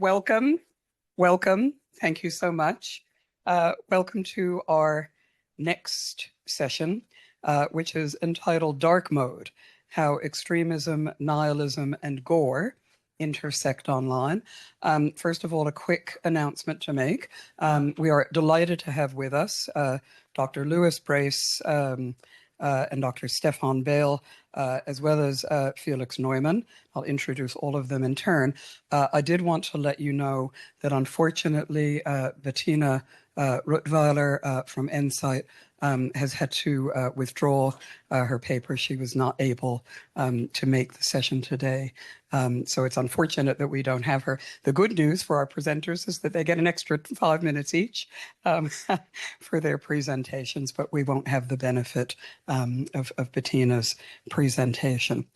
welcome. Welcome. Thank you so much. Welcome to our next session, which is entitled Dark Mode, How Extremism, Nihilism, and Gore Intersect Online. First of all, a quick announcement to make. We are delighted to have with us Dr. Lewis Brace and Dr. Stefan Bale, as well as Felix Neumann. I'll introduce all of them in turn. I did want to let you know that unfortunately Bettina Rottweiler from Insight has had to withdraw her paper. She was not able to make the session today. So it's unfortunate that we don't have her. The good news for our presenters is that they get an extra 5 minutes each for their presentations, but we won't have the benefit of Bettina's presentation.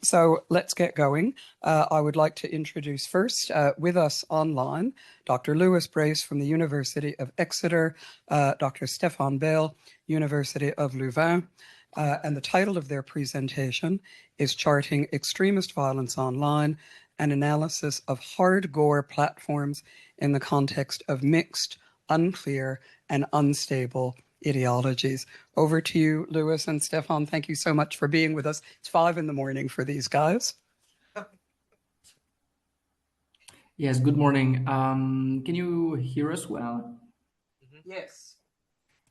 So let's get going. I would like to introduce first with us online, Dr. Lewis Brace from the University of Exeter, Dr. Stefan Bale, University of Louvain, and the title of their presentation is Charting Extremist Violence Online, an Analysis of Hard Gore Platforms in the Context of Mixed, Unclear, and Unstable Ideologies. Over to you, Lewis and Stefan. Thank you so much for being with us. It's 5 a.m. for these guys. Yes, good morning. Can you hear us well? Yes.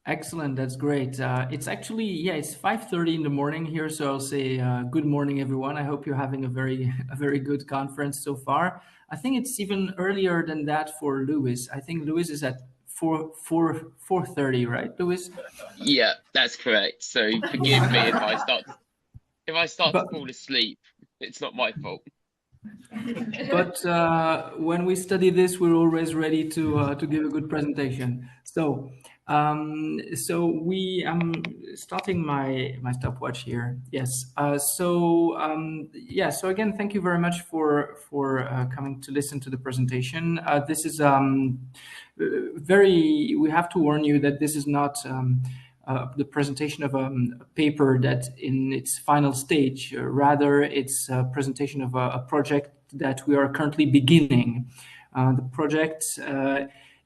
Excellent, that's great. It's actually, it's 5:30 in the morning here, so I'll say good morning, everyone. I hope you're having a very good conference so far. I think it's even earlier than that for Lewis. I think Lewis is at 4:30, right, Lewis? Yeah, that's correct. So forgive me if I start to fall asleep. It's not my fault. But when we study this, we're always ready to give a good presentation. So I'm starting my stopwatch here. Yes. So again, thank you very much for coming to listen to the presentation. This is we have to warn you that this is not the presentation of a paper that in its final stage. Rather, it's a presentation of a project that we are currently beginning. The project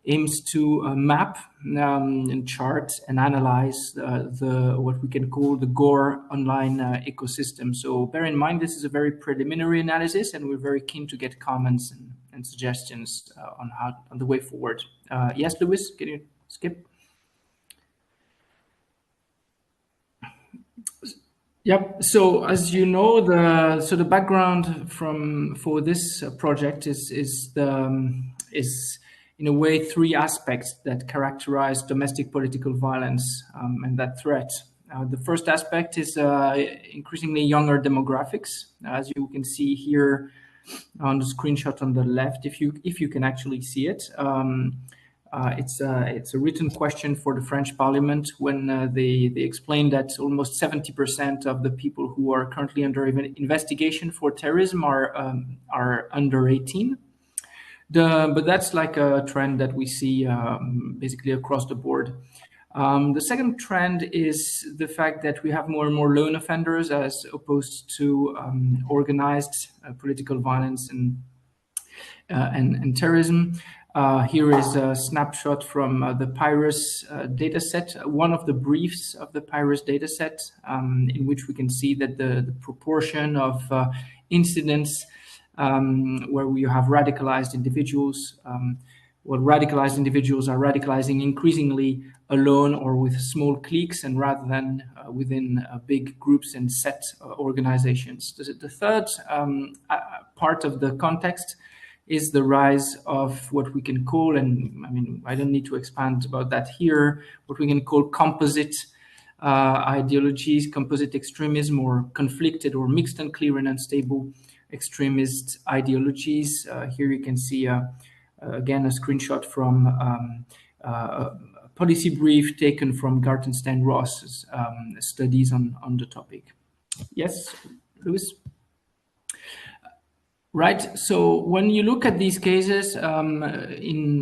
aims to map and chart and analyze what we can call the Gore online ecosystem. So bear in mind, this is a very preliminary analysis, and we're very keen to get comments and suggestions on the way forward. Yes, Lewis, can you skip? Yep. So as you know, the background for this project is in a way 3 aspects that characterize domestic political violence and that threat. The first aspect is increasingly younger demographics, as you can see here on the screenshot on the left, if you can actually see it. It's a written question for the French Parliament when they explain that almost 70% of the people who are currently under investigation for terrorism are under 18. But that's like a trend that we see basically across the board. The second trend is the fact that we have more and more lone offenders as opposed to organized political violence and terrorism. Here is a snapshot from the Pyrrhus dataset, one of the briefs of the Pyrrhus dataset, in which we can see that the proportion of incidents where we have radicalized individuals, radicalized individuals are radicalizing increasingly alone or with small cliques and rather than within big groups and set organizations. The third part of the context is the rise of what we can call, and I mean, I don't need to expand about that here, what we can call composite ideologies, composite extremism, or conflicted or mixed, unclear, and unstable extremist ideologies. Here you can see, again, a screenshot from a policy brief taken from Gartenstein Ross's studies on the topic. Yes, Lewis? Right. So when you look at these cases in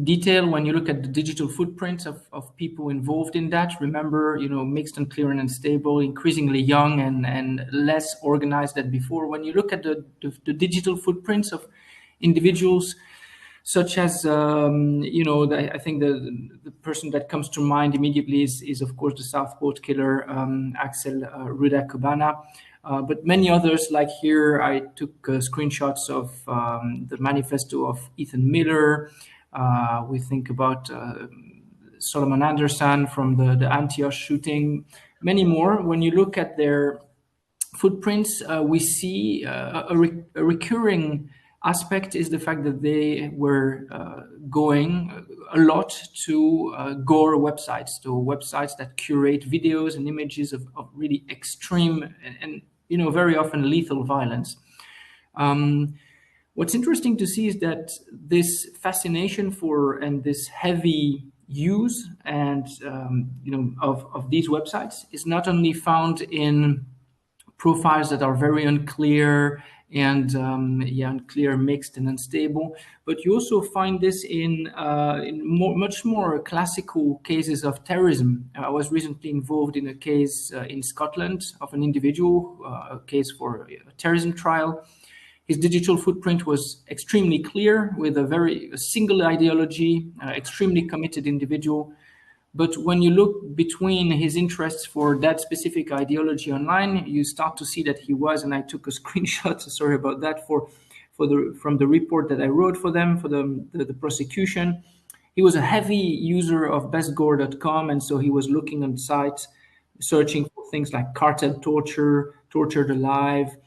detail, when you look at the digital footprints of people involved in that, remember, mixed, unclear, and unstable, increasingly young and less organized than before. When you look at the digital footprints of individuals, such as, I think the person that comes to mind immediately is of course the Southport killer, Axel Ruda-Cabana. But many others, like here, I took screenshots of the manifesto of Ethan Miller. We think about Solomon Anderson from the Antioch shooting, many more. When you look at their footprints, we see a recurring aspect is the fact that they were going a lot to Gore websites, to websites that curate videos and images of really extreme and very often lethal violence. What's interesting to see is that this fascination for and this heavy use and of these websites is not only found in profiles that are very unclear and unclear, mixed, and unstable, but you also find this in much more classical cases of terrorism. I was recently involved in a case in Scotland of an individual, a case for a terrorism trial. His digital footprint was extremely clear, with a single ideology, extremely committed individual. But when you look between his interests for that specific ideology online, you start to see that he was, and I took a screenshot, sorry about that, from the report that I wrote for them, for the prosecution. He was a heavy user of bestgore.com, and so he was looking on sites, searching for things like cartel torture, tortured alive,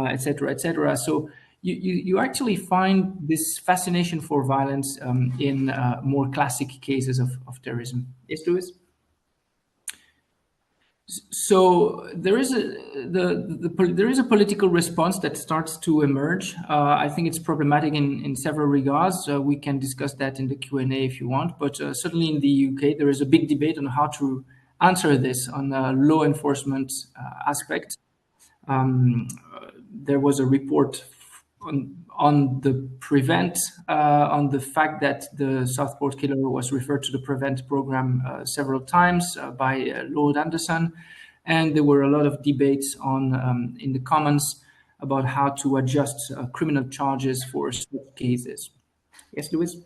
etc., etc. So you actually find this fascination for violence in more classic cases of terrorism. Yes, Louis? So there is a political response that starts to emerge. I think it's problematic in several regards. We can discuss that in the Q&A if you want, but certainly in the UK there is a big debate on how to answer this on the law enforcement aspect. There was a report on the Prevent, on the fact that the Southport killer was referred to the Prevent program several times by Lord Anderson, and there were a lot of debates on in the Commons about how to adjust criminal charges for such cases. Yes, Louis?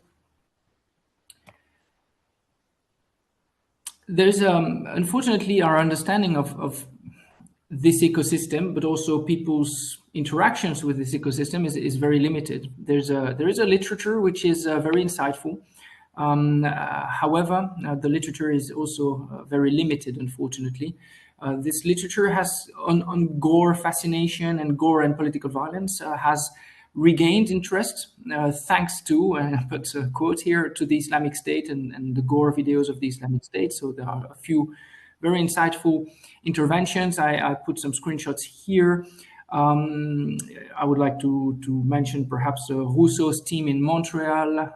There's unfortunately our understanding of this ecosystem, but also people's interactions with this ecosystem is very limited. There is a literature which is very insightful. However, the literature is also very limited, unfortunately. This literature has on Gore fascination and Gore and political violence has regained interest thanks to, put a quote here, to the Islamic State and the Gore videos of the Islamic State. So there are a few very insightful interventions. I put some screenshots here. I would like to mention perhaps Rousseau's team in Montreal,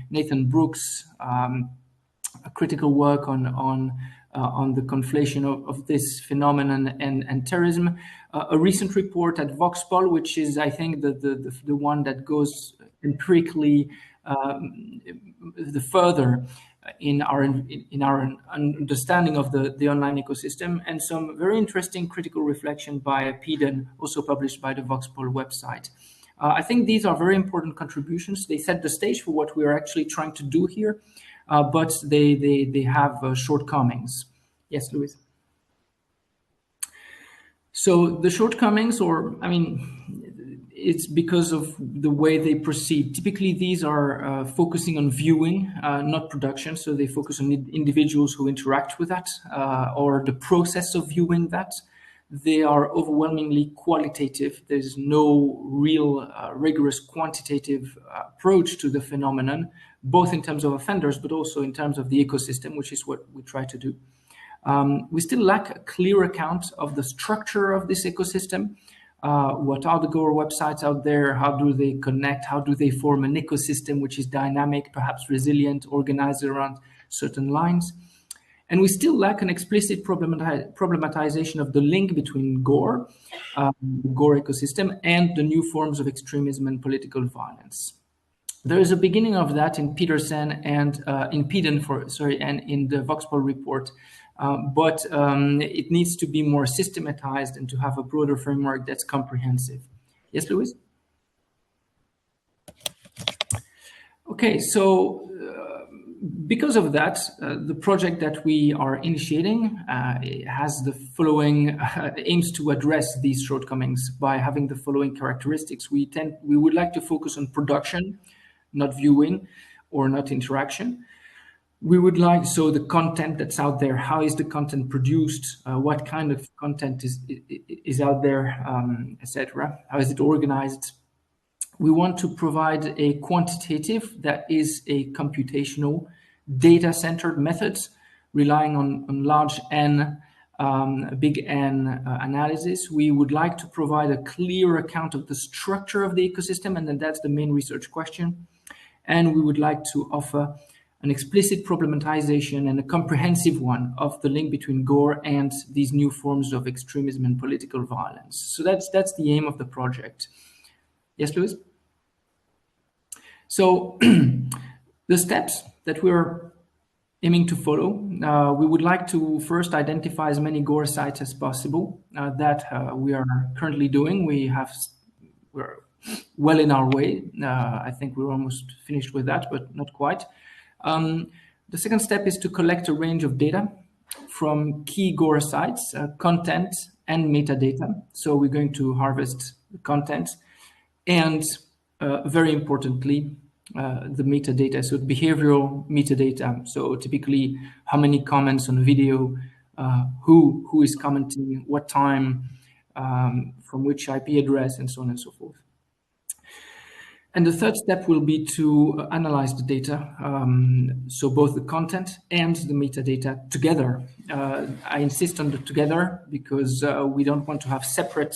Nathan Brooks, a critical work on the conflation of this phenomenon and terrorism. A recent report at Voxpol, which is, I think, the one that goes empirically the further in our understanding of the online ecosystem, and some very interesting critical reflection by Peden, also published by the Voxpol website. I think these are very important contributions. They set the stage for what we are actually trying to do here, but they have shortcomings. Yes, Louis? So the shortcomings, it's because of the way they proceed. Typically, these are focusing on viewing, not production. So they focus on individuals who interact with that or the process of viewing that. They are overwhelmingly qualitative. There's no real rigorous quantitative approach to the phenomenon, both in terms of offenders, but also in terms of the ecosystem, which is what we try to do. We still lack a clear account of the structure of this ecosystem. What are the Gore websites out there? How do they connect? How do they form an ecosystem which is dynamic, perhaps resilient, organized around certain lines? And we still lack an explicit problematization of the link between Gore, the Gore ecosystem, and the new forms of extremism and political violence. There is a beginning of that in Peterson and in Peden, and in the Voxpol report. But it needs to be more systematized and to have a broader framework that's comprehensive. Yes, Louis? Okay, so because of that, the project that we are initiating has the following aims to address these shortcomings by having the following characteristics. We would like to focus on production, not viewing or not interaction. We would like, so the content that's out there, how is the content produced, what kind of content is out there, etc. How is it organized? We want to provide a quantitative, that is a computational, data-centered methods relying on large N, big N analysis. We would like to provide a clear account of the structure of the ecosystem, and then that's the main research question. And we would like to offer an explicit problematization and a comprehensive one of the link between Gore and these new forms of extremism and political violence. So that's the aim of the project. Yes, Louis? So the steps that we're aiming to follow, we would like to first identify as many Gore sites as possible. That we are currently doing. We're well in our way. I think we're almost finished with that, but not quite. The second step is to collect a range of data from key Gore sites, content and metadata. So we're going to harvest the content and very importantly, the metadata, so behavioral metadata. So typically, how many comments on a video, who is commenting, what time, from which IP address, and so on and so forth. And the third step will be to analyze the data, so both the content and the metadata together. I insist on the together because we don't want to have separate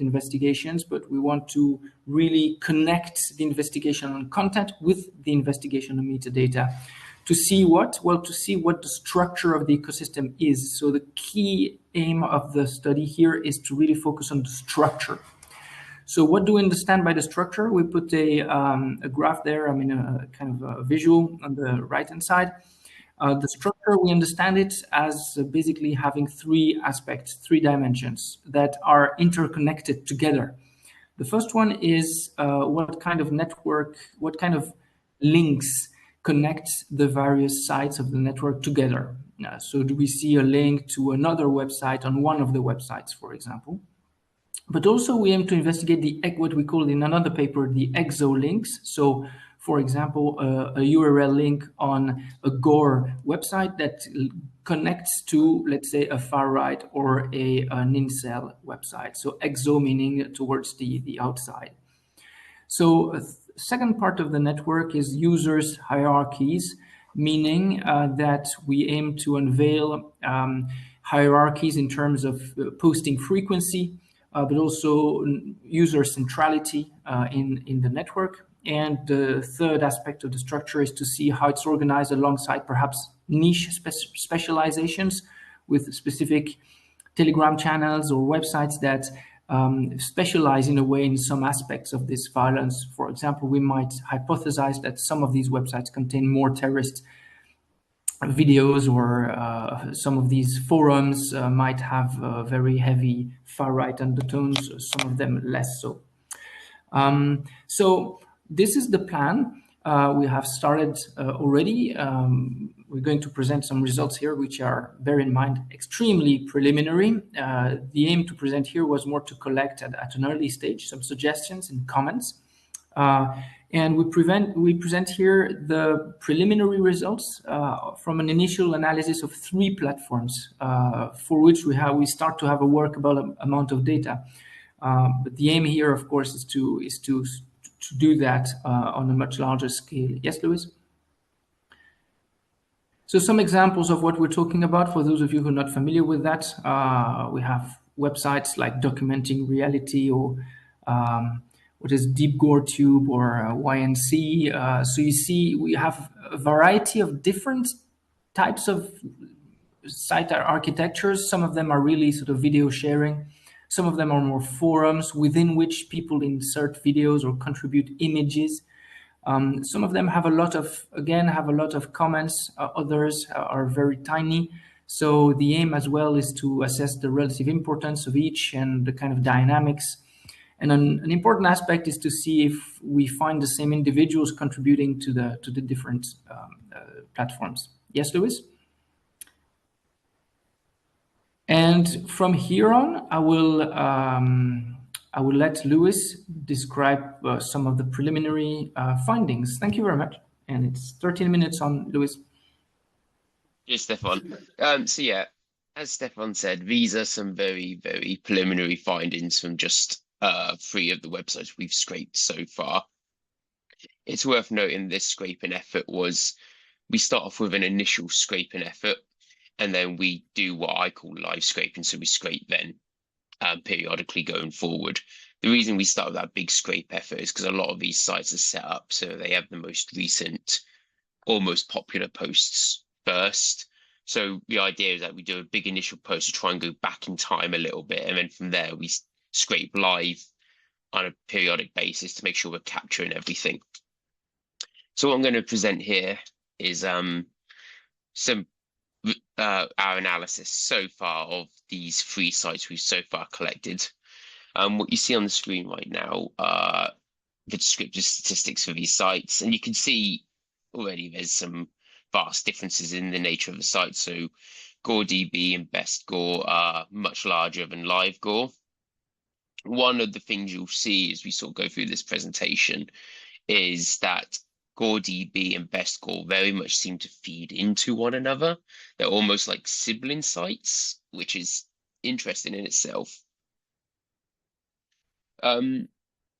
investigations, but we want to really connect the investigation on content with the investigation on metadata to see what? Well, to see what the structure of the ecosystem is. So the key aim of the study here is to really focus on the structure. So what do we understand by the structure? We put a graph there, I mean, a kind of a visual on the right-hand side. The structure, we understand it as basically having three aspects, three dimensions that are interconnected together. The first one is what kind of network, what kind of links connect the various sites of the network together. So do we see a link to another website on one of the websites, for example? But also we aim to investigate what we call in another paper, the exo links. So for example, a URL link on a Gore website that connects to, let's say, a far-right or an incel website. So exo meaning towards the outside. So a second part of the network is users hierarchies, meaning that we aim to unveil hierarchies in terms of posting frequency, but also user centrality in the network. And the third aspect of the structure is to see how it's organized alongside perhaps niche specializations with specific Telegram channels or websites that specialize in a way in some aspects of this violence. For example, we might hypothesize that some of these websites contain more terrorist videos, or some of these forums might have very heavy far-right undertones, some of them less so. So this is the plan. We have started already. We're going to present some results here, which are, bear in mind, extremely preliminary. The aim to present here was more to collect at an early stage some suggestions and comments. And we present here the preliminary results from an initial analysis of 3 platforms for which we start to have a workable amount of data. But the aim here, of course, is to do that on a much larger scale. Yes, Louis? So some examples of what we're talking about, for those of you who are not familiar with that, we have websites like Documenting Reality, or what is Deep Gore Tube, or YNC. So you see, we have a variety of different types of site architectures. Some of them are really sort of video sharing. Some of them are more forums within which people insert videos or contribute images. Some of them have a lot of comments. Others are very tiny. So the aim as well is to assess the relative importance of each and the kind of dynamics. And an important aspect is to see if we find the same individuals contributing to the different platforms. Yes, Lewis? And from here on, I will let Lewis describe some of the preliminary findings. Thank you very much. And it's 13 minutes on, Lewis. Yes, Stefan. So yeah, as Stefan said, these are some very, very preliminary findings from just 3 of the websites we've scraped so far. It's worth noting this scraping effort was, we start off with an initial scraping effort, and then we do what I call live scraping. So we scrape then periodically going forward. The reason we start with that big scrape effort is because a lot of these sites are set up so they have the most recent or most popular posts first. So the idea is that we do a big initial post to try and go back in time a little bit, and then from there we scrape live on a periodic basis to make sure we're capturing everything. So what I'm going to present here is some our analysis so far of these 3 sites we've so far collected. What you see on the screen right now are the descriptive statistics for these sites, and you can see already there's some vast differences in the nature of the site. So GoreDB and Best Gore are much larger than Live Gore. One of the things you'll see as we sort of go through this presentation is that GoreDB and Best Gore very much seem to feed into one another. They're almost like sibling sites, which is interesting in itself. When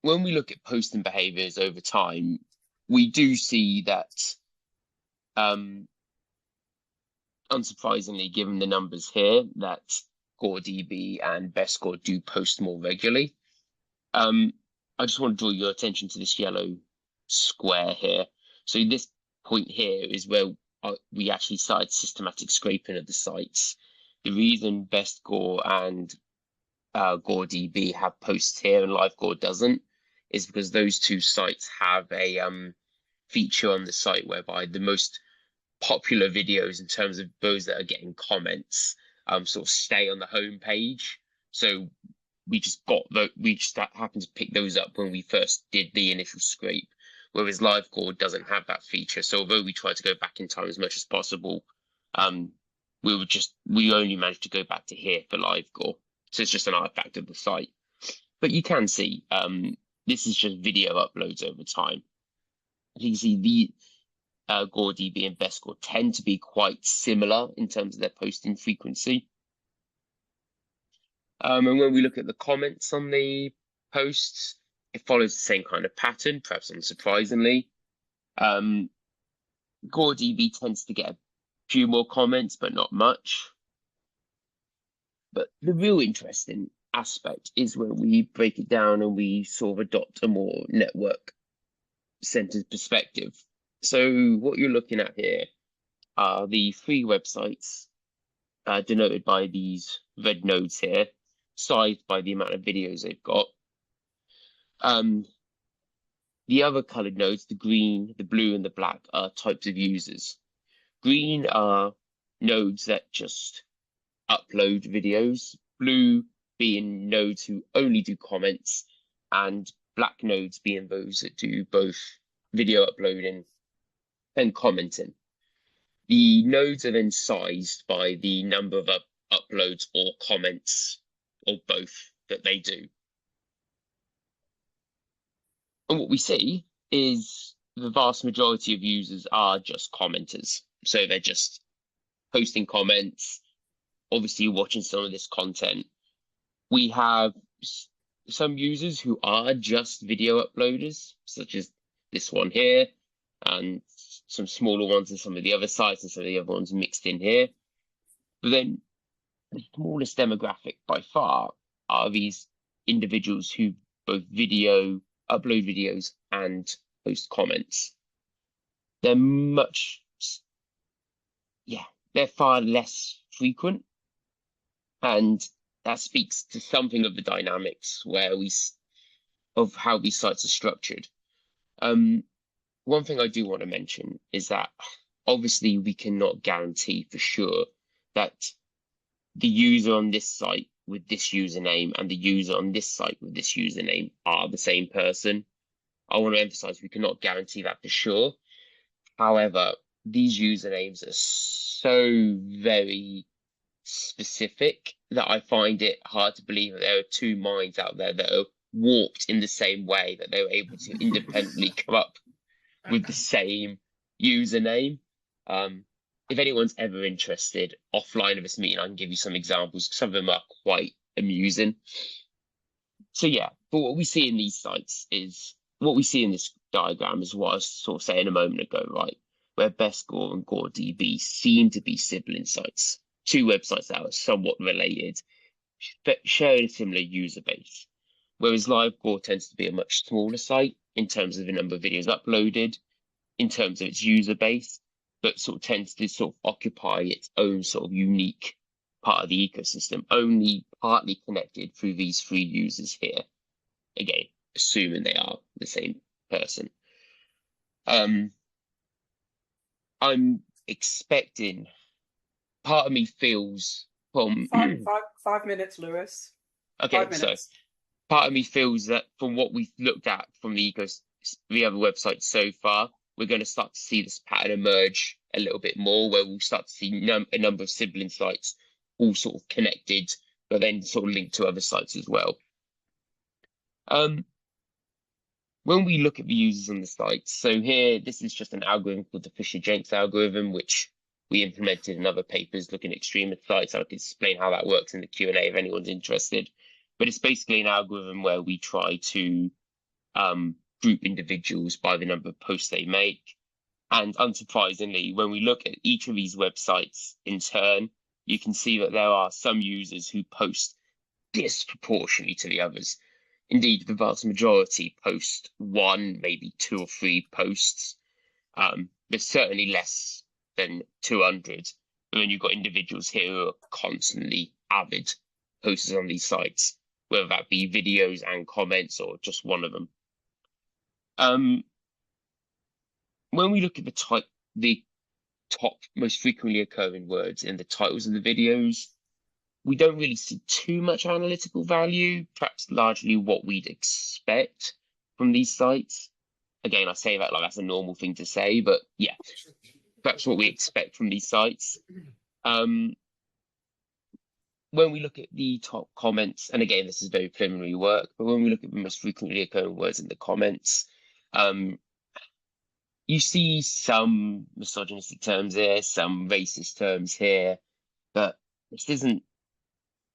we look at posting behaviors over time, we do see that, unsurprisingly, given the numbers here, that GoreDB and Best Gore do post more regularly. I just want to draw your attention to this yellow square here. So this point here is where we actually started systematic scraping of the sites. The reason Best Gore and GoreDB have posts here and Live Gore doesn't is because those 2 sites have a feature on the site whereby the most popular videos in terms of those that are getting comments sort of stay on the home page. So we just happened to pick those up when we first did the initial scrape, whereas Live Gore doesn't have that feature. So although we try to go back in time as much as possible, we only managed to go back to here for Live Gore. So it's just an artifact of the site. But you can see this is just video uploads over time. You can see the GoreDB and Best Gore tend to be quite similar in terms of their posting frequency. And when we look at the comments on the posts, it follows the same kind of pattern, perhaps unsurprisingly. GoreDB tends to get a few more comments, but not much. But the real interesting aspect is when we break it down and we sort of adopt a more network-centered perspective. So what you're looking at here are the 3 websites denoted by these red nodes here, sized by the amount of videos they've got. The other colored nodes, the green, the blue, and the black, are types of users. Green are nodes that just upload videos, blue being nodes who only do comments, and black nodes being those that do both video uploading and commenting. The nodes are then sized by the number of uploads or comments, or both, that they do. And what we see is the vast majority of users are just commenters. So they're just posting comments, obviously watching some of this content. We have some users who are just video uploaders, such as this one here, and some smaller ones and some of the other sites and some of the other ones mixed in here. But then the smallest demographic by far are these individuals who both upload videos and post comments. They're they're far less frequent, and that speaks to something of the dynamics of how these sites are structured. One thing I do want to mention is that obviously we cannot guarantee for sure that the user on this site with this username and the user on this site with this username are the same person. I want to emphasize we cannot guarantee that for sure. However, these usernames are so very specific that I find it hard to believe that there are two minds out there that are warped in the same way, that they were able to independently come up with the same username. If anyone's ever interested offline of this meeting, I can give you some examples. Some of them are quite amusing. So yeah, but what we see in these sites is what we see in this diagram is what I was sort of saying a moment ago, right? Where Best Gore and Gore DB seem to be sibling sites, two websites that are somewhat related, but share a similar user base. Whereas Live Gore tends to be a much smaller site in terms of the number of videos uploaded, in terms of its user base, but sort of tends to sort of occupy its own sort of unique part of the ecosystem, only partly connected through these three users here. Again, assuming they are the same person. I'm expecting, part of me feels from 5 minutes, Lewis. okay, 5 minutes. So part of me feels that from what we've looked at from the other websites so far, we're going to start to see this pattern emerge a little bit more, where we'll start to see a number of sibling sites all sort of connected, but then sort of linked to other sites as well. When we look at the users on the site, so here, this is just an algorithm called the Fisher-Jenks algorithm, which we implemented in other papers looking at extremist sites. I can explain how that works in the Q&A if anyone's interested. But it's basically an algorithm where we try to group individuals by the number of posts they make. And unsurprisingly, when we look at each of these websites in turn, you can see that there are some users who post disproportionately to the others. Indeed, the vast majority post one, maybe 2 or 3 posts. There's certainly less than 200. But then you've got individuals here who are constantly avid posters on these sites, whether that be videos and comments or just one of them. When we look at the top most frequently occurring words in the titles of the videos, we don't really see too much analytical value, perhaps largely what we'd expect from these sites. Again, I say that like that's a normal thing to say, but yeah, perhaps what we expect from these sites. When we look at the top comments, and again, this is very preliminary work, but when we look at the most frequently occurring words in the comments, you see some misogynistic terms here, some racist terms here, but this isn't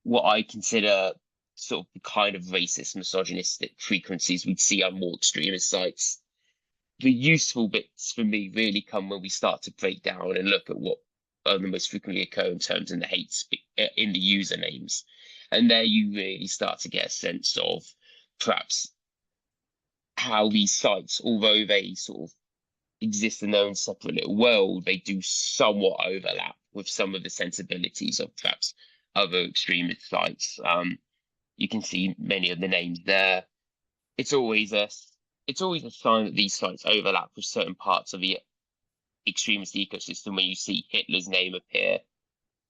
what I consider sort of the kind of racist, misogynistic frequencies we'd see on more extremist sites. The useful bits for me really come when we start to break down and look at what are the most frequently occurring terms in the in the usernames. And there you really start to get a sense of perhaps how these sites, although they sort of exist in their own separate little world, they do somewhat overlap with some of the sensibilities of perhaps other extremist sites. You can see many of the names there. It's always a sign that these sites overlap with certain parts of the extremist ecosystem. When you see Hitler's name appear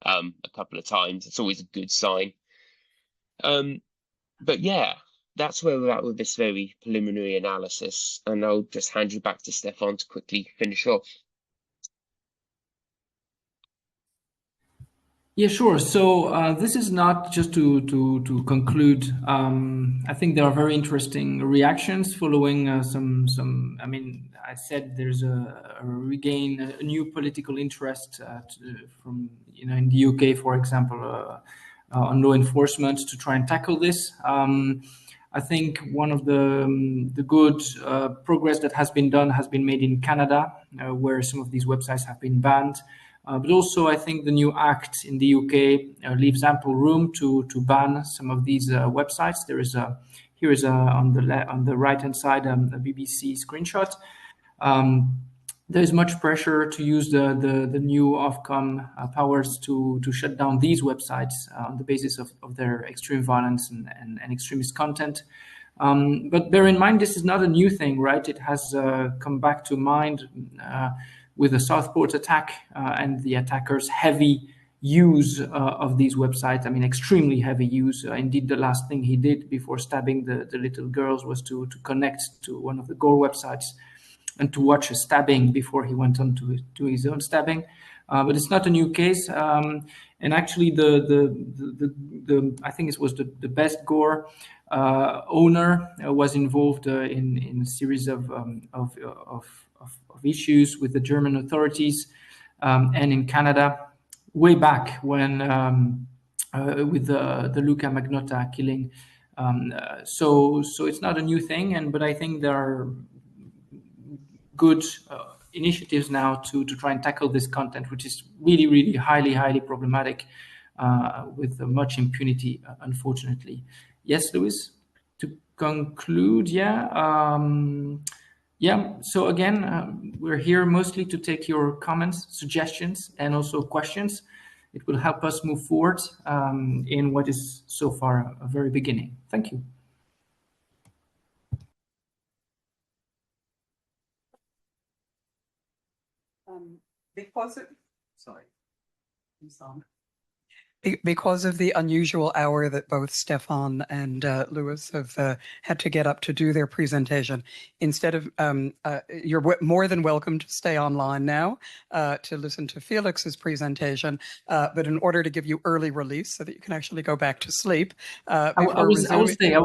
a couple of times, it's always a good sign. But yeah, that's where we're at with this very preliminary analysis, and I'll just hand you back to Stefan to quickly finish off. Yeah, sure. So this is not just to conclude. I think there are very interesting reactions following some. I mean, I said there's a new political interest from in the UK, for example, on law enforcement to try and tackle this. I think one of the good progress that has been done has been made in Canada, where some of these websites have been banned. But also, I think the new act in the UK leaves ample room to ban some of these websites. Here is on the right hand side a BBC screenshot. There is much pressure to use the new Ofcom powers to shut down these websites on the basis of their extreme violence and extremist content. But bear in mind, this is not a new thing, right? It has come back to mind with the Southport attack and the attackers' heavy use of these websites. I mean, extremely heavy use. Indeed, the last thing he did before stabbing the little girls was to connect to one of the Gore websites and to watch a stabbing before he went on to his own stabbing. But it's not a new case. And actually, the I think it was the best Gore owner was involved in a series of issues with the German authorities and in Canada way back when with the Luca Magnotta killing. So it's not a new thing, but I think there are good initiatives now to try and tackle this content, which is really highly problematic with much impunity, unfortunately. Yes, Louis, to conclude, so again, we're here mostly to take your comments, suggestions, and also questions. It will help us move forward in what is so far a very beginning. Thank you. Because of the unusual hour that both Stefan and Louis have had to get up to do their presentation, instead of you're more than welcome to stay online now to listen to Felix's presentation, but in order to give you early release so that you can actually go back to sleep I will stay.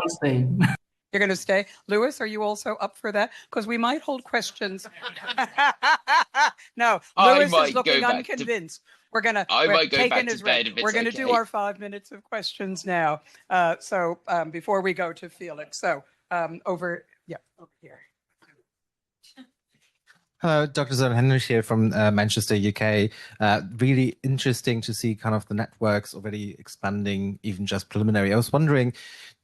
You're going to stay. Louis, are you also up for that? Because we might hold questions. No, Louis is looking unconvinced. We're taking his rest. We're going to do our 5 minutes of questions now. So before we go to Felix. So over here. Hello, Dr. Zoran Henrich here from Manchester, UK. Really interesting to see kind of the networks already expanding, even just preliminary. I was wondering,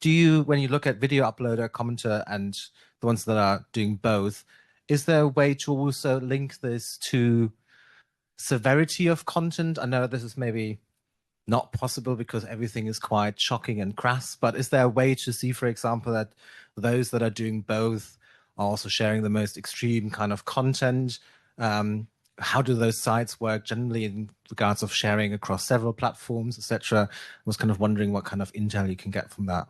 when you look at video uploader, commenter, and the ones that are doing both, is there a way to also link this to severity of content? I know this is maybe not possible because everything is quite shocking and crass, but is there a way to see, for example, that those that are doing both are also sharing the most extreme kind of content? How do those sites work generally in regards of sharing across several platforms, etc.? I was kind of wondering what kind of intel you can get from that.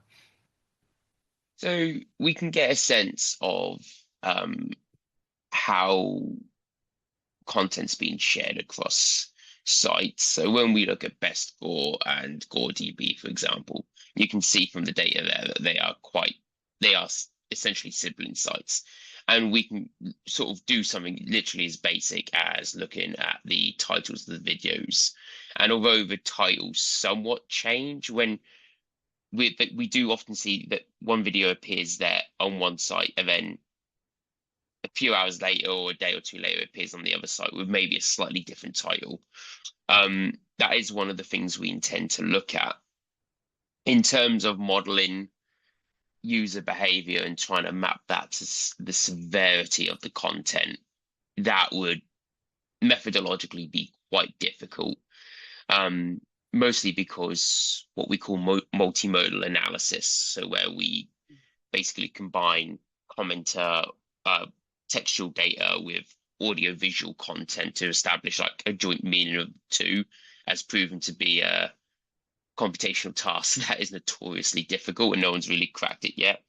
So we can get a sense of how content's being shared across sites. So when we look at Best Gore and GoreDB, for example, you can see from the data there that they are essentially sibling sites. And we can sort of do something literally as basic as looking at the titles of the videos. And although the titles somewhat change, when we do often see that one video appears there on one site and then a few hours later or a day or two later it appears on the other site with maybe a slightly different title. That is one of the things we intend to look at in terms of modeling user behavior and trying to map that to the severity of the content. That would methodologically be quite difficult, mostly because what we call multimodal analysis, so where we basically combine commenter textual data with audio-visual content to establish like a joint meaning of the two, has proven to be a computational task that is notoriously difficult and no one's really cracked it yet.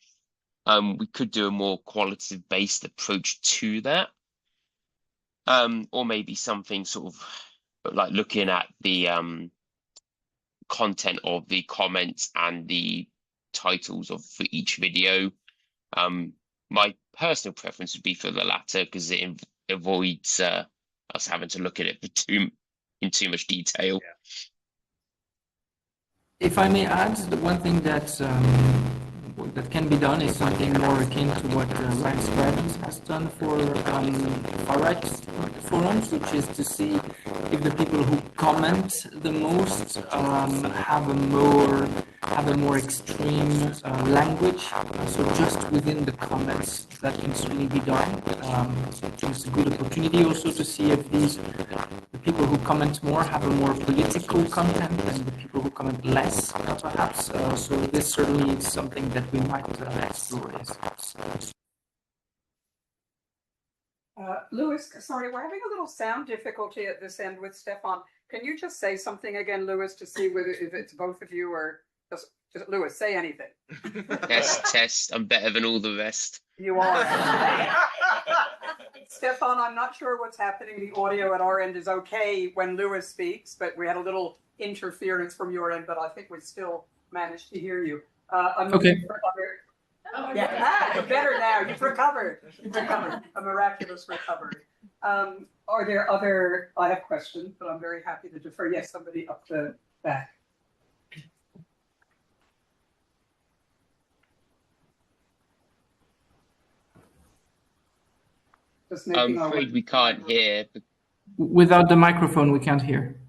We could do a more qualitative-based approach to that, or maybe something sort of like looking at the content of the comments and the titles for each video. My personal preference would be for the latter because it avoids us having to look at it in too much detail. Yeah. If I may add, the one thing that can be done is something more akin to what Ryan Scrivens has done for far-right forums, which is to see if the people who comment the most have a more extreme language. So just within the comments, that can certainly be done. It's a good opportunity also to see if the people who comment more have a more political content than the people who comment less, perhaps. So this certainly is something that we might explore. Louis, sorry, we're having a little sound difficulty at this end with Stefan. Can you just say something again, Lewis, to see whether if it's both of you or just Lewis, say anything. Test. I'm better than all the rest. You are. Stefan, I'm not sure what's happening. The audio at our end is okay when Lewis speaks, but we had a little interference from your end, but I think we still managed to hear you. I'm Okay. for other... Yeah, better now. You've recovered. A miraculous recovery. Are there other... I have questions, but I'm very happy to defer. Yes, somebody up the back. I'm afraid we can't hear. Without the microphone, we can't hear.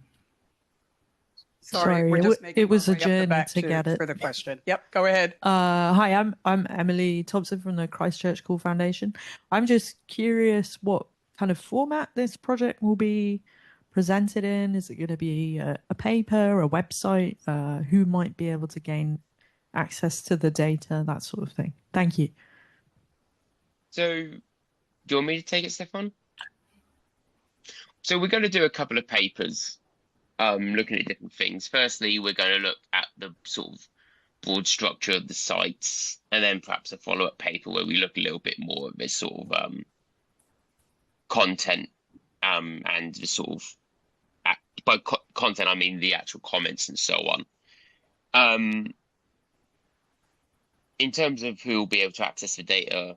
Sorry, we're just it was a journey to get it. For the question. Yep, go ahead. Hi, I'm Emily Thompson from the Christchurch School Foundation. I'm just curious what kind of format this project will be presented in. Is it going to be a paper, a website? Who might be able to gain access to the data, that sort of thing? Thank you. So, do you want me to take it, Stefan? So we're going to do a couple of papers looking at different things. Firstly, we're going to look at the sort of broad structure of the sites, and then perhaps a follow-up paper where we look a little bit more at this sort of content and the sort of by content I mean the actual comments and so on. In terms of who will be able to access the data,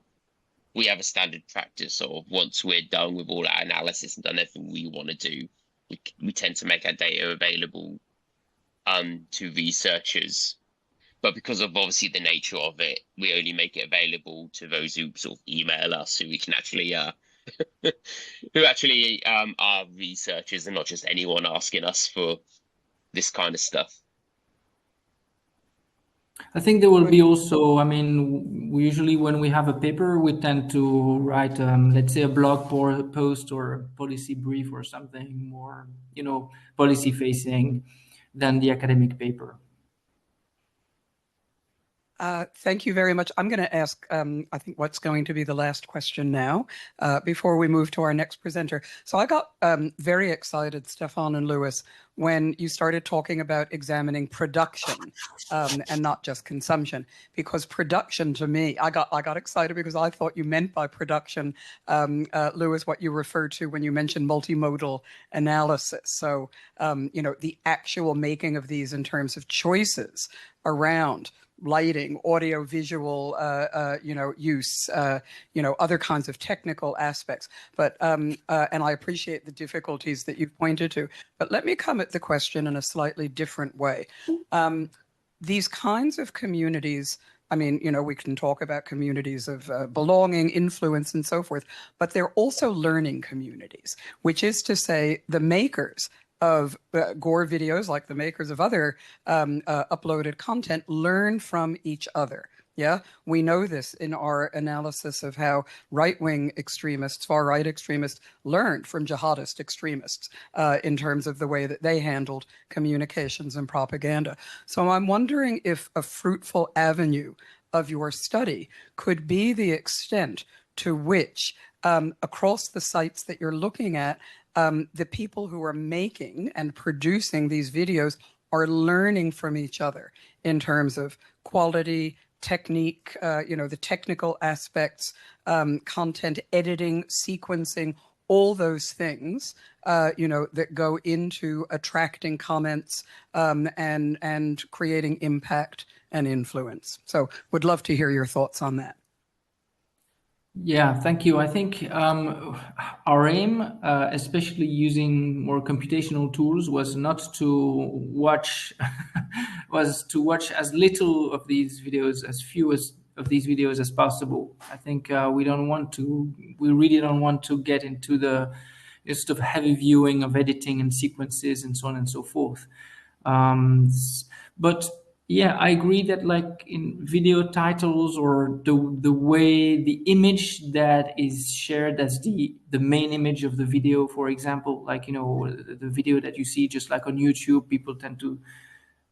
we have a standard practice of once we're done with all our analysis and done everything we want to do, we tend to make our data available to researchers. But because of obviously the nature of it, we only make it available to those who sort of email us, who we can actually who actually are researchers and not just anyone asking us for this kind of stuff. I think there will be also, I mean, usually when we have a paper, we tend to write, let's say, a blog post or a policy brief or something more, policy facing than the academic paper. Thank you very much. I'm going to ask, I think, what's going to be the last question now before we move to our next presenter. So I got very excited, Stefan and Lewis, when you started talking about examining production and not just consumption, because production to me, I got excited because I thought you meant by production, Lewis, what you referred to when you mentioned multimodal analysis. So, the actual making of these in terms of choices around lighting, audio, visual, use, other kinds of technical aspects. But and I appreciate the difficulties that you've pointed to. But let me come at the question in a slightly different way. These kinds of communities, I mean, we can talk about communities of belonging, influence, and so forth, but they're also learning communities, which is to say the makers of Gore videos, like the makers of other uploaded content, learn from each other. Yeah, we know this in our analysis of how right-wing extremists, far-right extremists, learned from jihadist extremists in terms of the way that they handled communications and propaganda. So I'm wondering if a fruitful avenue of your study could be the extent to which, across the sites that you're looking at, the people who are making and producing these videos are learning from each other in terms of quality, technique, the technical aspects, content editing, sequencing, all those things, that go into attracting comments and creating impact and influence. So would love to hear your thoughts on that. Yeah, thank you. I think our aim, especially using more computational tools, was not to watch, was to watch as little of these videos, as few of these videos as possible. I think we really don't want to get into the sort of heavy viewing of editing and sequences and so on and so forth. But yeah, I agree that like in video titles or the way the image that is shared as the main image of the video, for example, like, the video that you see just like on YouTube, people tend to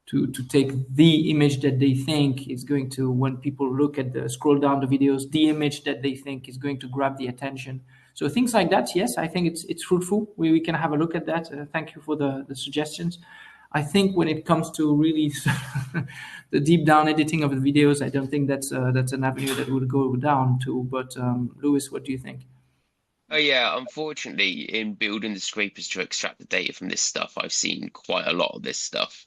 to take the image that they think is going to, when people look at the scroll down the videos, the image that they think is going to grab the attention. So things like that, yes, I think it's fruitful. We can have a look at that. Thank you for the suggestions. I think when it comes to really the deep down editing of the videos, I don't think that's an avenue that would go down to. But Lewis, what do you think? Oh yeah, unfortunately, in building the scrapers to extract the data from this stuff, I've seen quite a lot of this stuff.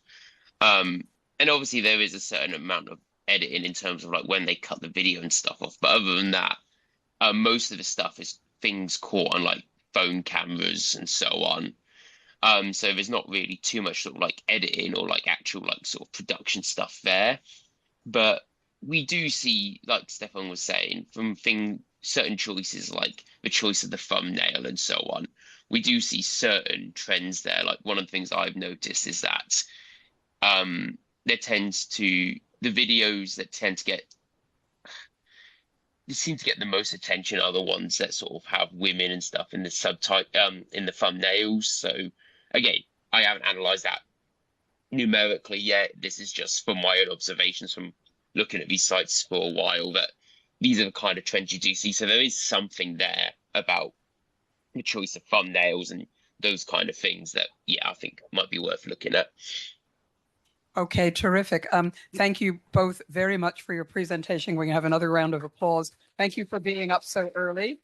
And obviously there is a certain amount of editing in terms of like when they cut the video and stuff off. But other than that, most of the stuff is things caught on like phone cameras and so on. So there's not really too much sort of like editing or like actual like sort of production stuff there. But we do see, like Stefan was saying, from certain choices like the choice of the thumbnail and so on, we do see certain trends there. Like one of the things I've noticed is that the videos that seem to get the most attention are the ones that sort of have women and stuff in the in the thumbnails. So again, I haven't analyzed that numerically yet. This is just from my own observations from looking at these sites for a while, that these are the kind of trends you do see. So there is something there about the choice of thumbnails and those kind of things that, yeah, I think might be worth looking at. Okay, terrific. Thank you both very much for your presentation. We can have another round of applause. Thank you for being up so early.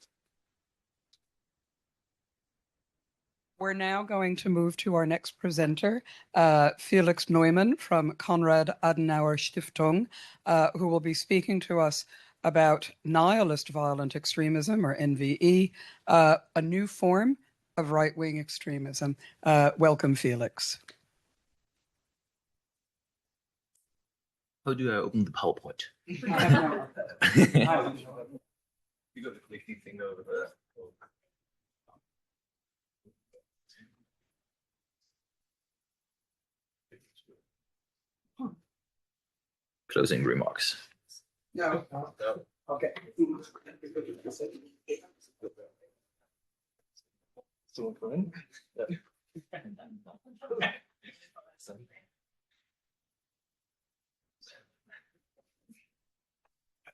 We're now going to move to our next presenter, Felix Neumann from Konrad Adenauer Stiftung, who will be speaking to us about nihilist violent extremism, or NVE, a new form of right-wing extremism. Welcome, Felix. How do I open the PowerPoint? You got the clicky thing over there. Closing remarks. No. Okay.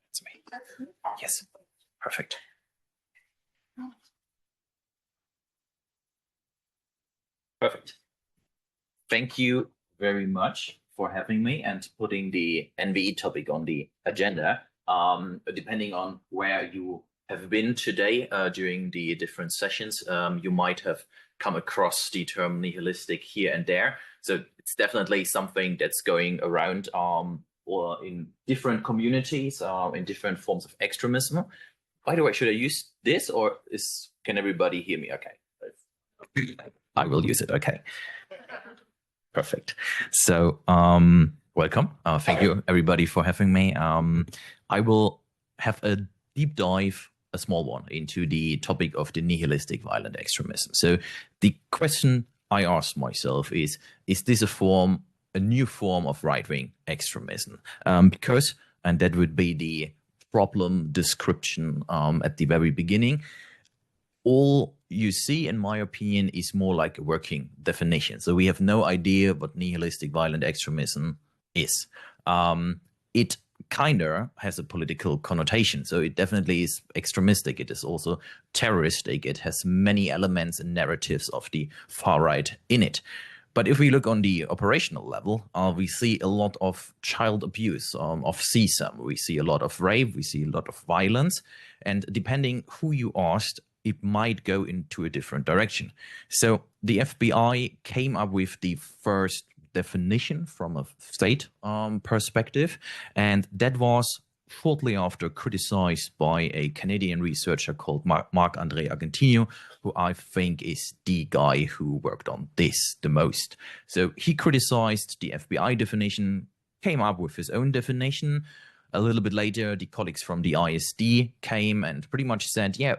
That's me. Yes. Perfect. Perfect. Thank you very much for having me and putting the NVE topic on the agenda. Depending on where you have been today during the different sessions, you might have come across the term nihilistic here and there. So it's definitely something that's going around or in different communities, in different forms of extremism. By the way, should I use this or can everybody hear me? Okay. I will use it. Okay. Perfect. So welcome. Thank you everybody for having me. I will have a deep dive, a small one, into the topic of the nihilistic violent extremism. So the question I asked myself is this a new form of right-wing extremism? Because, and that would be the problem description at the very beginning, all you see, in my opinion, is more like a working definition. So we have no idea what nihilistic violent extremism is. It kind of has a political connotation. So it definitely is extremistic. It is also terroristic. It has many elements and narratives of the far right in it. But if we look on the operational level, we see a lot of child abuse of CSAM. We see a lot of rape. We see a lot of violence. And depending who you asked, it might go into a different direction. So the FBI came up with the first definition from a state perspective, and that was shortly after criticized by a Canadian researcher called Marc-André Argentino, who I think is the guy who worked on this the most. So he criticized the FBI definition, came up with his own definition. A little bit later, the colleagues from the ISD came and pretty much said, yeah,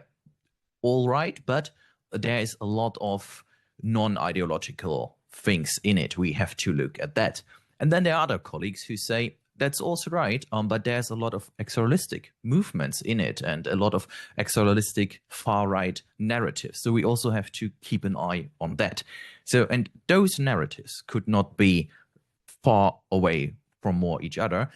all right, but there is a lot of non-ideological things in it. We have to look at that. And then there are other colleagues who say, that's also right, but there's a lot of extremistic movements in it and a lot of extremistic far-right narratives. So we also have to keep an eye on that. So, and those narratives could not be far away from more each other,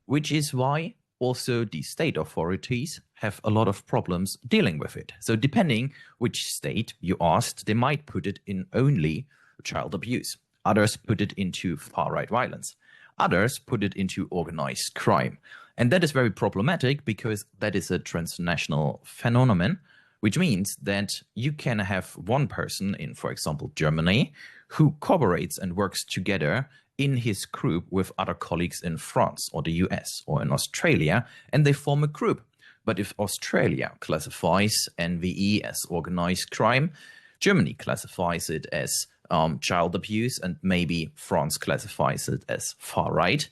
which is why also the state authorities have a lot of problems dealing with it. So depending which state you asked, they might put it in only child abuse. Others put it into far-right violence. Others put it into organized crime. And that is very problematic because that is a transnational phenomenon, which means that you can have one person in, for example, Germany, who cooperates and works together in his group with other colleagues in France or the US or in Australia, and they form a group. But if Australia classifies NVE as organized crime, Germany classifies it as child abuse, and maybe France classifies it as far right.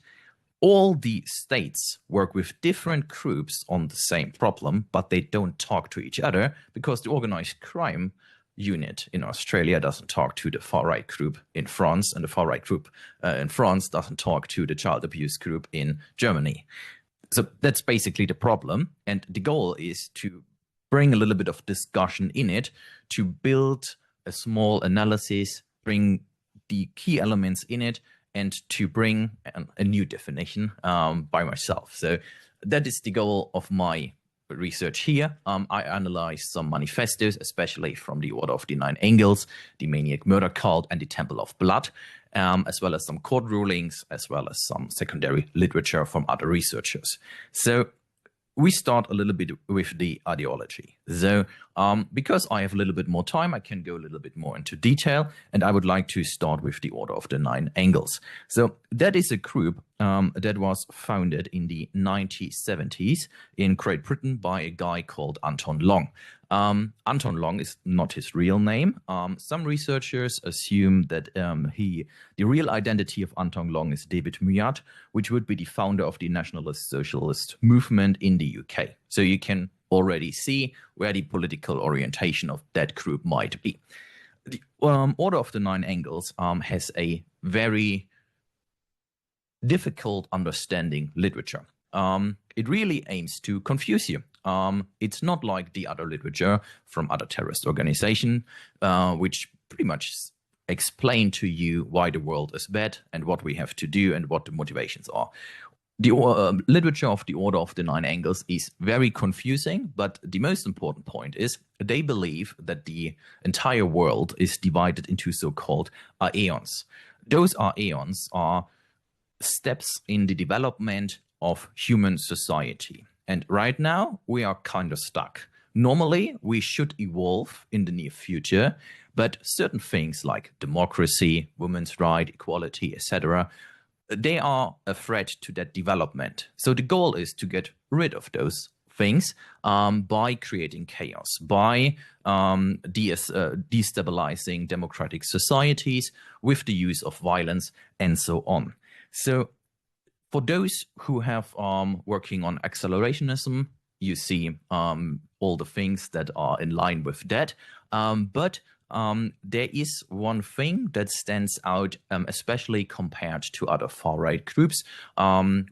All the states work with different groups on the same problem, but they don't talk to each other because the organized crime unit in Australia doesn't talk to the far-right group in France, and the far-right group in France doesn't talk to the child abuse group in Germany. So that's basically the problem. And the goal is to bring a little bit of discussion in it, to build a small analysis, bring the key elements in it, and to bring a new definition by myself. So that is the goal of my research here. I analyzed some manifestos, especially from the Order of the Nine Angels, the Maniac Murder Cult, and the Temple of Blood, as well as some court rulings, as well as some secondary literature from other researchers. So we start a little bit with the ideology. So because I have a little bit more time, I can go a little bit more into detail, and I would like to start with the Order of the Nine Angles. So that is a group that was founded in the 1970s in Great Britain by a guy called Anton Long. Anton Long is not his real name. Some researchers assume that the real identity of Anton Long is David Muyat, which would be the founder of the Nationalist Socialist movement in the UK. So you can already see where the political orientation of that group might be. The Order of the Nine Angles has a very difficult understanding literature. It really aims to confuse you. It's not like the other literature from other terrorist organizations, which pretty much explain to you why the world is bad and what we have to do and what the motivations are. The literature of the Order of the Nine Angles is very confusing, but the most important point is they believe that the entire world is divided into so-called aeons. Those aeons are steps in the development of human society. And right now, we are kind of stuck. Normally, we should evolve in the near future, but certain things like democracy, women's rights, equality, etc., they are a threat to that development. So the goal is to get rid of those things by creating chaos, by destabilizing democratic societies with the use of violence and so on. So for those who have working on accelerationism, you see all the things that are in line with that. But there is one thing that stands out, especially compared to other far-right groups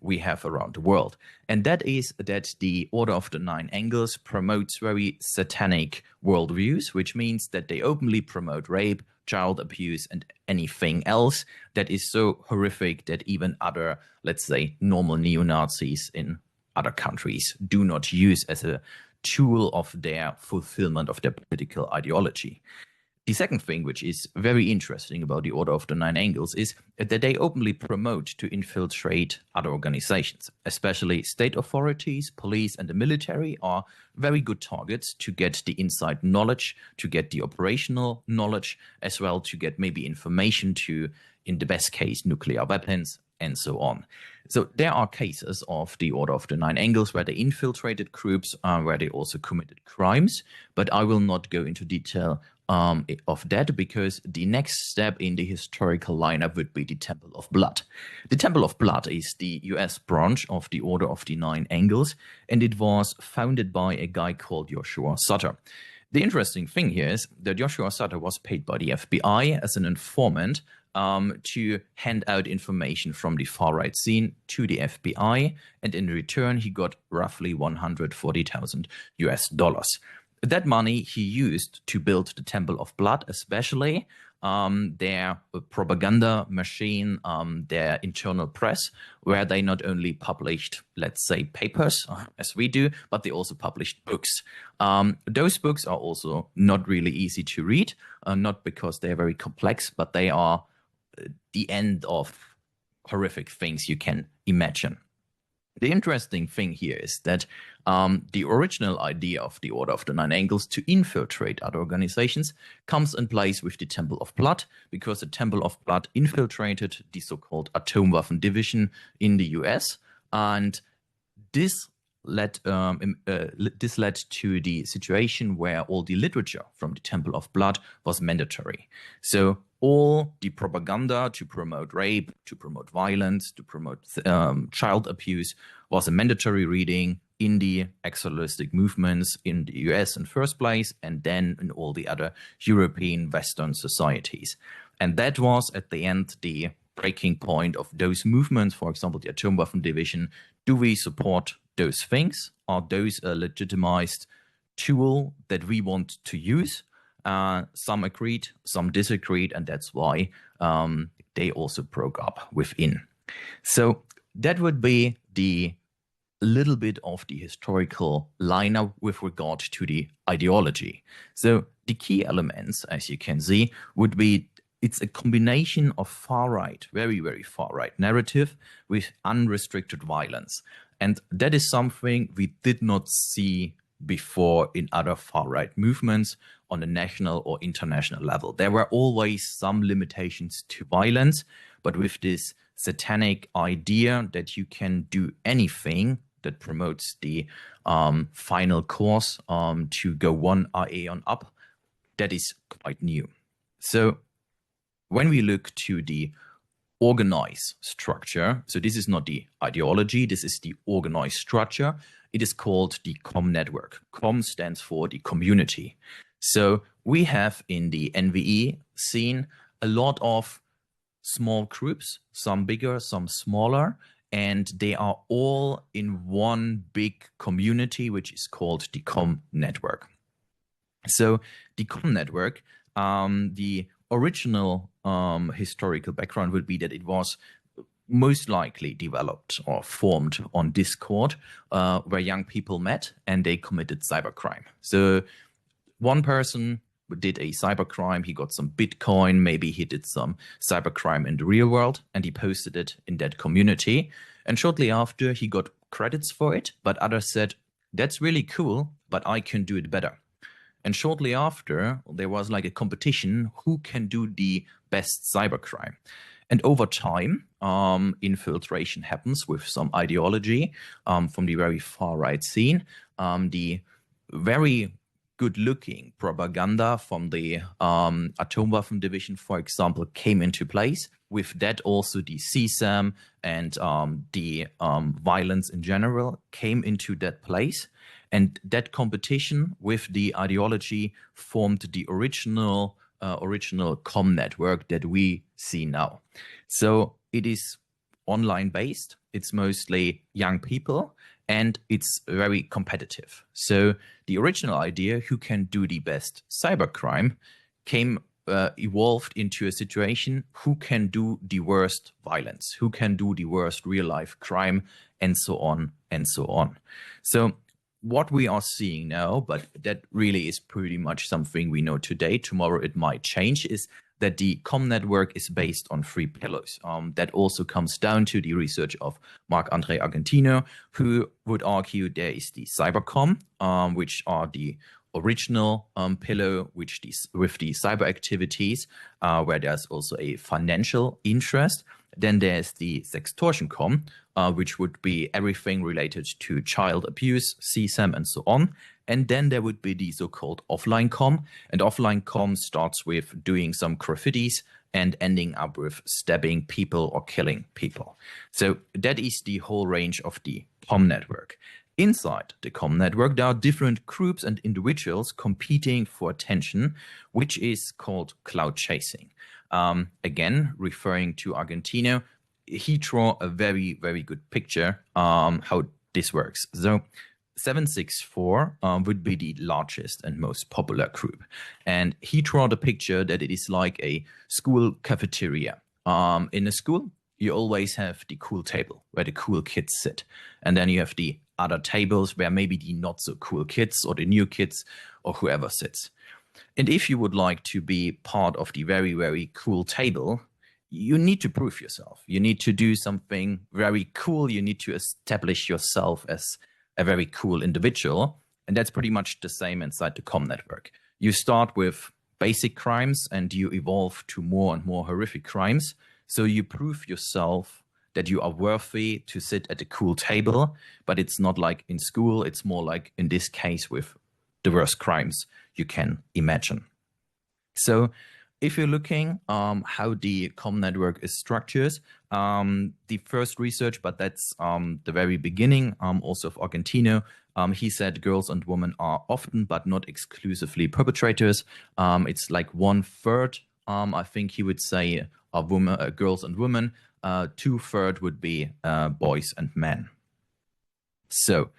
we have around the world. And that is that the Order of the Nine Angles promotes very satanic worldviews, which means that they openly promote rape, child abuse, and anything else that is so horrific that even other, let's say, normal neo-Nazis in other countries do not use as a tool of their fulfillment of their political ideology. The second thing, which is very interesting about the Order of the Nine Angles, is that they openly promote to infiltrate other organizations, especially state authorities, police, and the military are very good targets to get the inside knowledge, to get the operational knowledge, as well to get maybe information to, in the best case, nuclear weapons, and so on. So there are cases of the Order of the Nine Angles where they infiltrated groups, where they also committed crimes, but I will not go into detail of that because the next step in the historical lineup would be the Temple of Blood. The Temple of Blood is the US branch of the Order of the Nine Angles, and it was founded by a guy called Joshua Sutter. The interesting thing here is that Joshua Sutter was paid by the FBI as an informant to hand out information from the far-right scene to the FBI, and in return he got roughly $140,000. That money he used to build the Temple of Blood, especially their propaganda machine, their internal press, where they not only published, let's say, papers, as we do, but they also published books. Those books are also not really easy to read, not because they're very complex, but they are the end of horrific things you can imagine. The interesting thing here is that the original idea of the Order of the Nine Angles to infiltrate other organizations comes in place with the Temple of Blood, because the Temple of Blood infiltrated the so-called Atomwaffen Division in the US, and this led to the situation where all the literature from the Temple of Blood was mandatory. So all the propaganda to promote rape, to promote violence, to promote child abuse was a mandatory reading in the exorcistic movements in the US in first place, and then in all the other European Western societies. And that was at the end the breaking point of those movements. For example, the Atomwaffen Division. Do we support those things? Are those a legitimized tool that we want to use? Some agreed, some disagreed, and that's why they also broke up within. So that would be the little bit of the historical lineup with regard to the ideology. So the key elements, as you can see, would be it's a combination of far-right, very, very far-right narrative with unrestricted violence. And that is something we did not see before in other far-right movements on a national or international level. There were always some limitations to violence, but with this satanic idea that you can do anything that promotes the final course to go one IA on up, that is quite new. So when we look to the organized structure, so this is not the ideology, this is the organized structure. It is called the COM network. COM stands for the community. So we have in the NVE scene a lot of small groups, some bigger, some smaller, and they are all in one big community, which is called the COM network. So the COM network, the original historical background would be that it was most likely developed or formed on Discord, where young people met and they committed cybercrime. So one person did a cybercrime, he got some Bitcoin, maybe he did some cybercrime in the real world, and he posted it in that community. And shortly after, he got credits for it, but others said, that's really cool, but I can do it better. And shortly after, there was like a competition, who can do the best cybercrime? And over time, infiltration happens with some ideology from the very far-right scene. The very good-looking propaganda from the Atomwaffen Division, for example, came into place. With that, also the CSAM and the violence in general came into that place. And that competition with the ideology formed the original COM network that we see now. So it is online based, it's mostly young people, and it's very competitive. So the original idea, who can do the best cybercrime, evolved into a situation, who can do the worst violence, who can do the worst real life crime, and so on and so on. So what we are seeing now, but that really is pretty much something we know today, tomorrow it might change, is that the COM network is based on 3 pillars. That also comes down to the research of Marc-André Argentino, who would argue there is the cybercom, which are the original pillar, with the cyber activities, where there's also a financial interest. Then there's the sextortion com, which would be everything related to child abuse, CSAM, and so on. And then there would be the so-called offline com. And offline com starts with doing some graffitis and ending up with stabbing people or killing people. So that is the whole range of the COM network. Inside the COM network, there are different groups and individuals competing for attention, which is called cloud chasing. Again, referring to Argentino, he drew a very, very good picture how this works. So 764 would be the largest and most popular group. And he drew the picture that it is like a school cafeteria. In a school, you always have the cool table where the cool kids sit. And then you have the other tables where maybe the not so cool kids or the new kids or whoever sits. And if you would like to be part of the very, very cool table, you need to prove yourself. You need to do something very cool. You need to establish yourself as a very cool individual. And that's pretty much the same inside the com network. You start with basic crimes and you evolve to more and more horrific crimes. So you prove yourself that you are worthy to sit at a cool table, but it's not like in school. It's more like in this case with the worst crimes you can imagine. So if you're looking how the com network is structured, the first research, but that's the very beginning, also of Argentino, he said girls and women are often but not exclusively perpetrators. It's like 1/3, I think he would say, of women, girls and women. 2/3 would be boys and men. So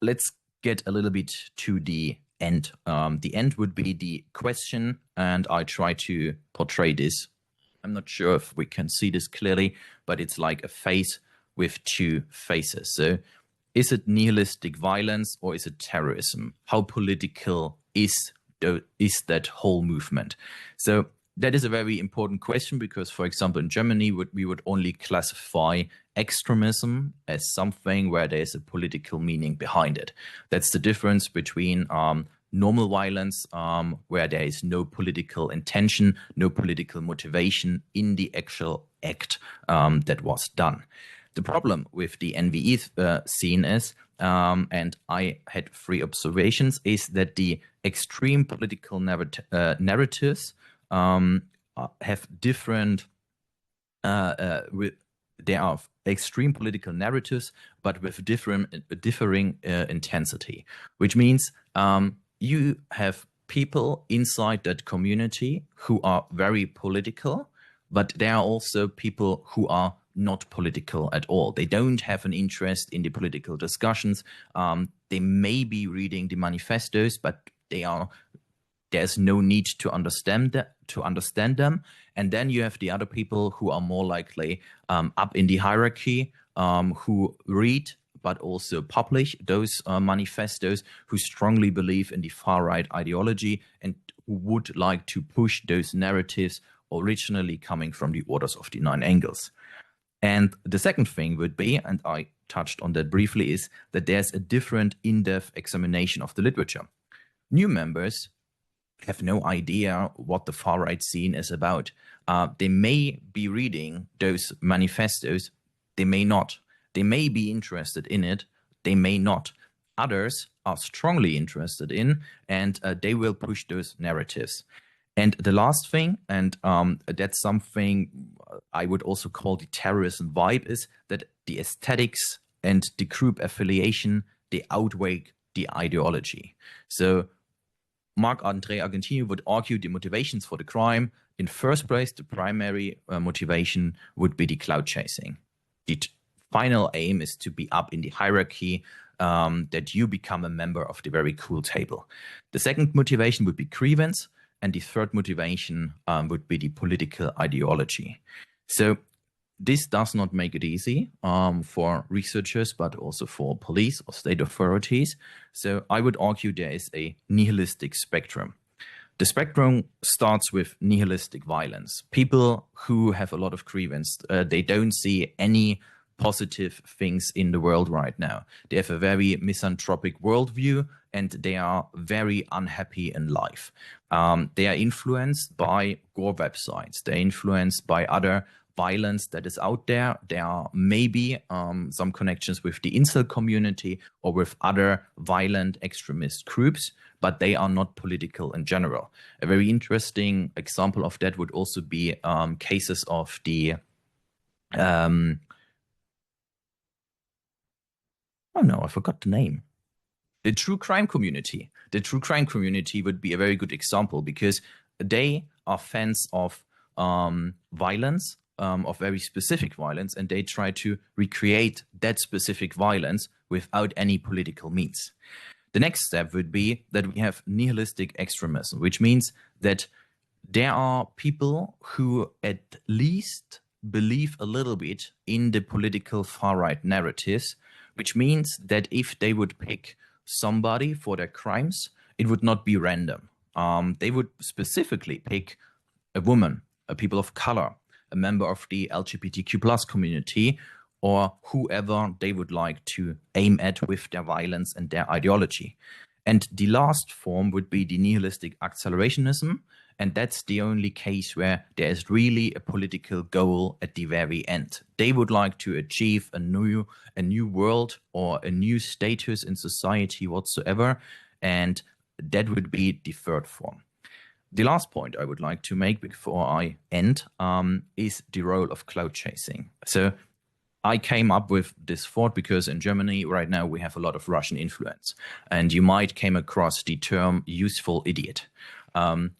let's get a little bit to the end. The end would be the question, and I try to portray this. I'm not sure if we can see this clearly, but it's like a face with two faces. So is it nihilistic violence or is it terrorism? How political is that whole movement? So that is a very important question because, for example, in Germany, we would only classify extremism as something where there is a political meaning behind it. That's the difference between normal violence, where there is no political intention, no political motivation in the actual act that was done. The problem with the NVE scene is, and I had 3 observations, is that the extreme political narratives have different, there are extreme political narratives, but with differing intensity, which means you have people inside that community who are very political, but there are also people who are not political at all. They don't have an interest in the political discussions. They may be reading the manifestos, but there's no need to understand them. And then you have the other people who are more likely up in the hierarchy, who read but also publish those manifestos, who strongly believe in the far-right ideology and who would like to push those narratives originally coming from the Orders of the Nine Angles. And the second thing would be, and I touched on that briefly, is that there's a different in-depth examination of the literature. New members have no idea what the far-right scene is about. They may be reading those manifestos, they may not. They may be interested in it, they may not. Others are strongly interested in, and they will push those narratives. And the last thing, and that's something I would also call the terrorism vibe, is that the aesthetics and the group affiliation, they outweigh the ideology. So Marc-André Argentino would argue the motivations for the crime. In first place, the primary motivation would be the clout chasing. The final aim is to be up in the hierarchy, that you become a member of the very cool table. The second motivation would be grievance, and the third motivation would be the political ideology. So this does not make it easy for researchers, but also for police or state authorities. So I would argue there is a nihilistic spectrum. The spectrum starts with nihilistic violence. People who have a lot of grievance, they don't see any positive things in the world right now. They have a very misanthropic worldview and they are very unhappy in life. They are influenced by Gore websites. They're influenced by other violence that is out there. There are maybe some connections with the incel community or with other violent extremist groups, but they are not political in general. A very interesting example of that would also be cases of the oh no, I forgot the name. The true crime community. The true crime community would be a very good example because they are fans of violence, of very specific violence, and they try to recreate that specific violence without any political means. The next step would be that we have nihilistic extremism, which means that there are people who at least believe a little bit in the political far-right narratives, which means that if they would pick somebody for their crimes, it would not be random. They would specifically pick a woman, a people of color, a member of the LGBTQ plus community, or whoever they would like to aim at with their violence and their ideology. And the last form would be the nihilistic accelerationism, and that's the only case where there is really a political goal at the very end. They would like to achieve a new world or a new status in society whatsoever, and that would be the third form. The last point I would like to make before I end is the role of cloud chasing. So I came up with this thought because in Germany right now we have a lot of Russian influence, and you might came across the term useful idiot.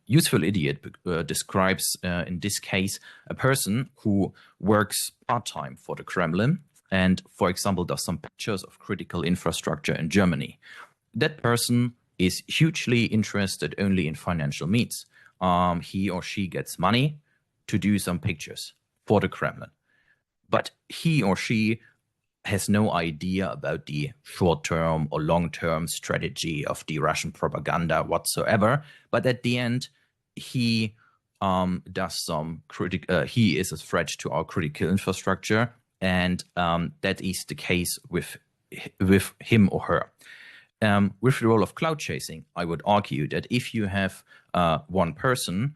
Useful idiot describes, in this case, a person who works part-time for the Kremlin and, for example, does some pictures of critical infrastructure in Germany. That person is hugely interested only in financial means. He or she gets money to do some pictures for the Kremlin. But he or she has no idea about the short-term or long-term strategy of the Russian propaganda whatsoever. But at the end, he does some he is a threat to our critical infrastructure, and that is the case with him or her. With the role of cloud chasing, I would argue that if you have one person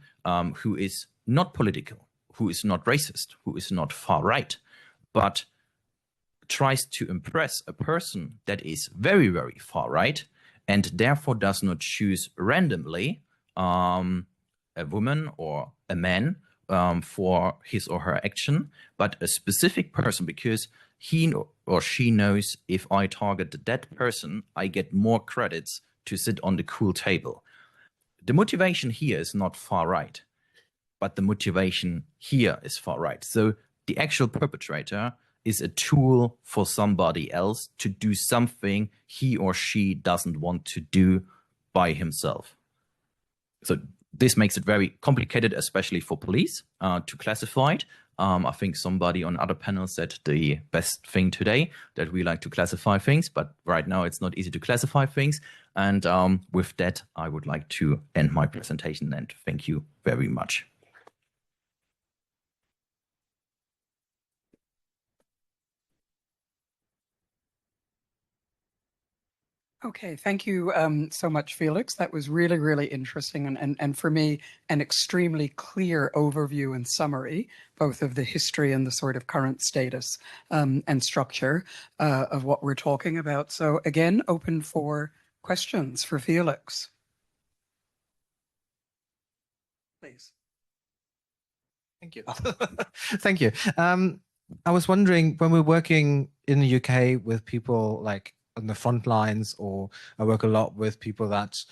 who is not political, who is not racist, who is not far right, but tries to impress a person that is very, very far right, and therefore does not choose randomly a woman or a man for his or her action, but a specific person, because he or she knows if I target that person, I get more credits to sit on the cool table. The motivation here is not far right, but the motivation here is far right. So the actual perpetrator is a tool for somebody else to do something he or she doesn't want to do by himself. So this makes it very complicated, especially for police, to classify it. I think somebody on other panels said the best thing today, that we like to classify things, but right now it's not easy to classify things. And with that, I would like to end my presentation and thank you very much. Okay, thank you so much, Felix. That was really, really interesting and for me, an extremely clear overview and summary, both of the history and the sort of current status and structure of what we're talking about. So again, open for questions for Felix. Please. Thank you. Thank you. I was wondering, when we're working in the UK with people like on the front lines, or I work a lot with people that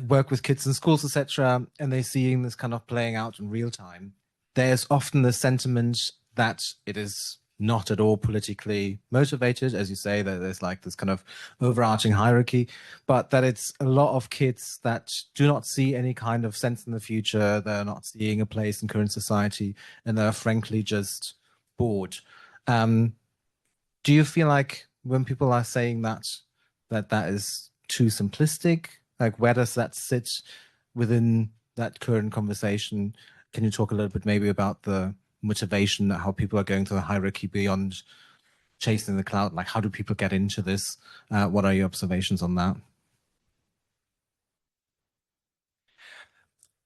work with kids in schools, etc., and they're seeing this kind of playing out in real time, there's often the sentiment that it is not at all politically motivated, as you say, that there's like this kind of overarching hierarchy, but that it's a lot of kids that do not see any kind of sense in the future, they're not seeing a place in current society, and they're frankly just bored. Do you feel like when people are saying that is too simplistic, like where does that sit within that current conversation? Can you talk a little bit maybe about the motivation, how people are going to the hierarchy beyond chasing the cloud? Like, how do people get into this? What are your observations on that?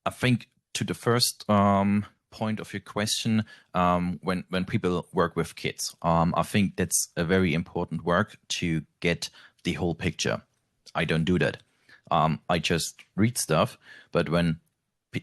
I think to the first point of your question, when people work with kids, I think that's a very important work to get the whole picture. I don't do that. I just read stuff, but when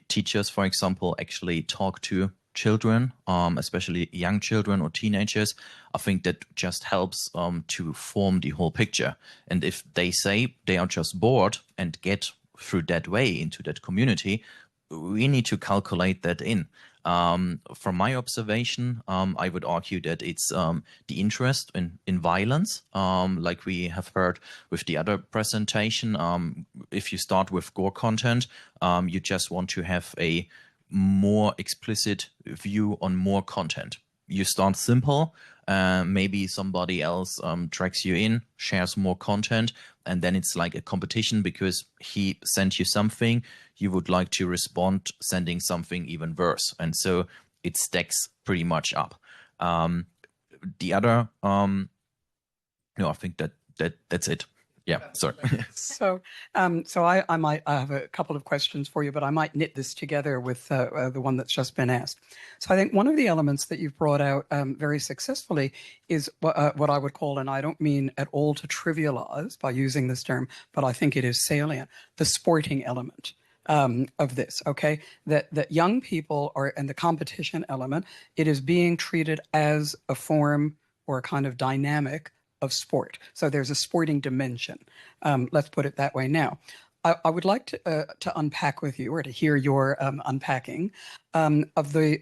teachers, for example, actually talk to children, especially young children or teenagers, I think that just helps to form the whole picture. And if they say they are just bored and get through that way into that community, we need to calculate that in. From my observation, I would argue that it's the interest in violence, like we have heard with the other presentation. If you start with gore content, you just want to have a more explicit view on more content. You start simple, maybe somebody else drags you in, shares more content, and then it's like a competition because he sent you something, you would like to respond sending something even worse. And so it stacks pretty much up. The other, no, I think that's it. Yeah, sorry. So, I have a couple of questions for you, but I might knit this together with the one that's just been asked. So I think one of the elements that you've brought out very successfully is what I would call, and I don't mean at all to trivialize by using this term, but I think it is salient, the sporting element of this, okay? That young people are, and the competition element, it is being treated as a form or a kind of dynamic of sport. So there's a sporting dimension. Let's put it that way. Now, I would like to unpack with you, or to hear your unpacking of the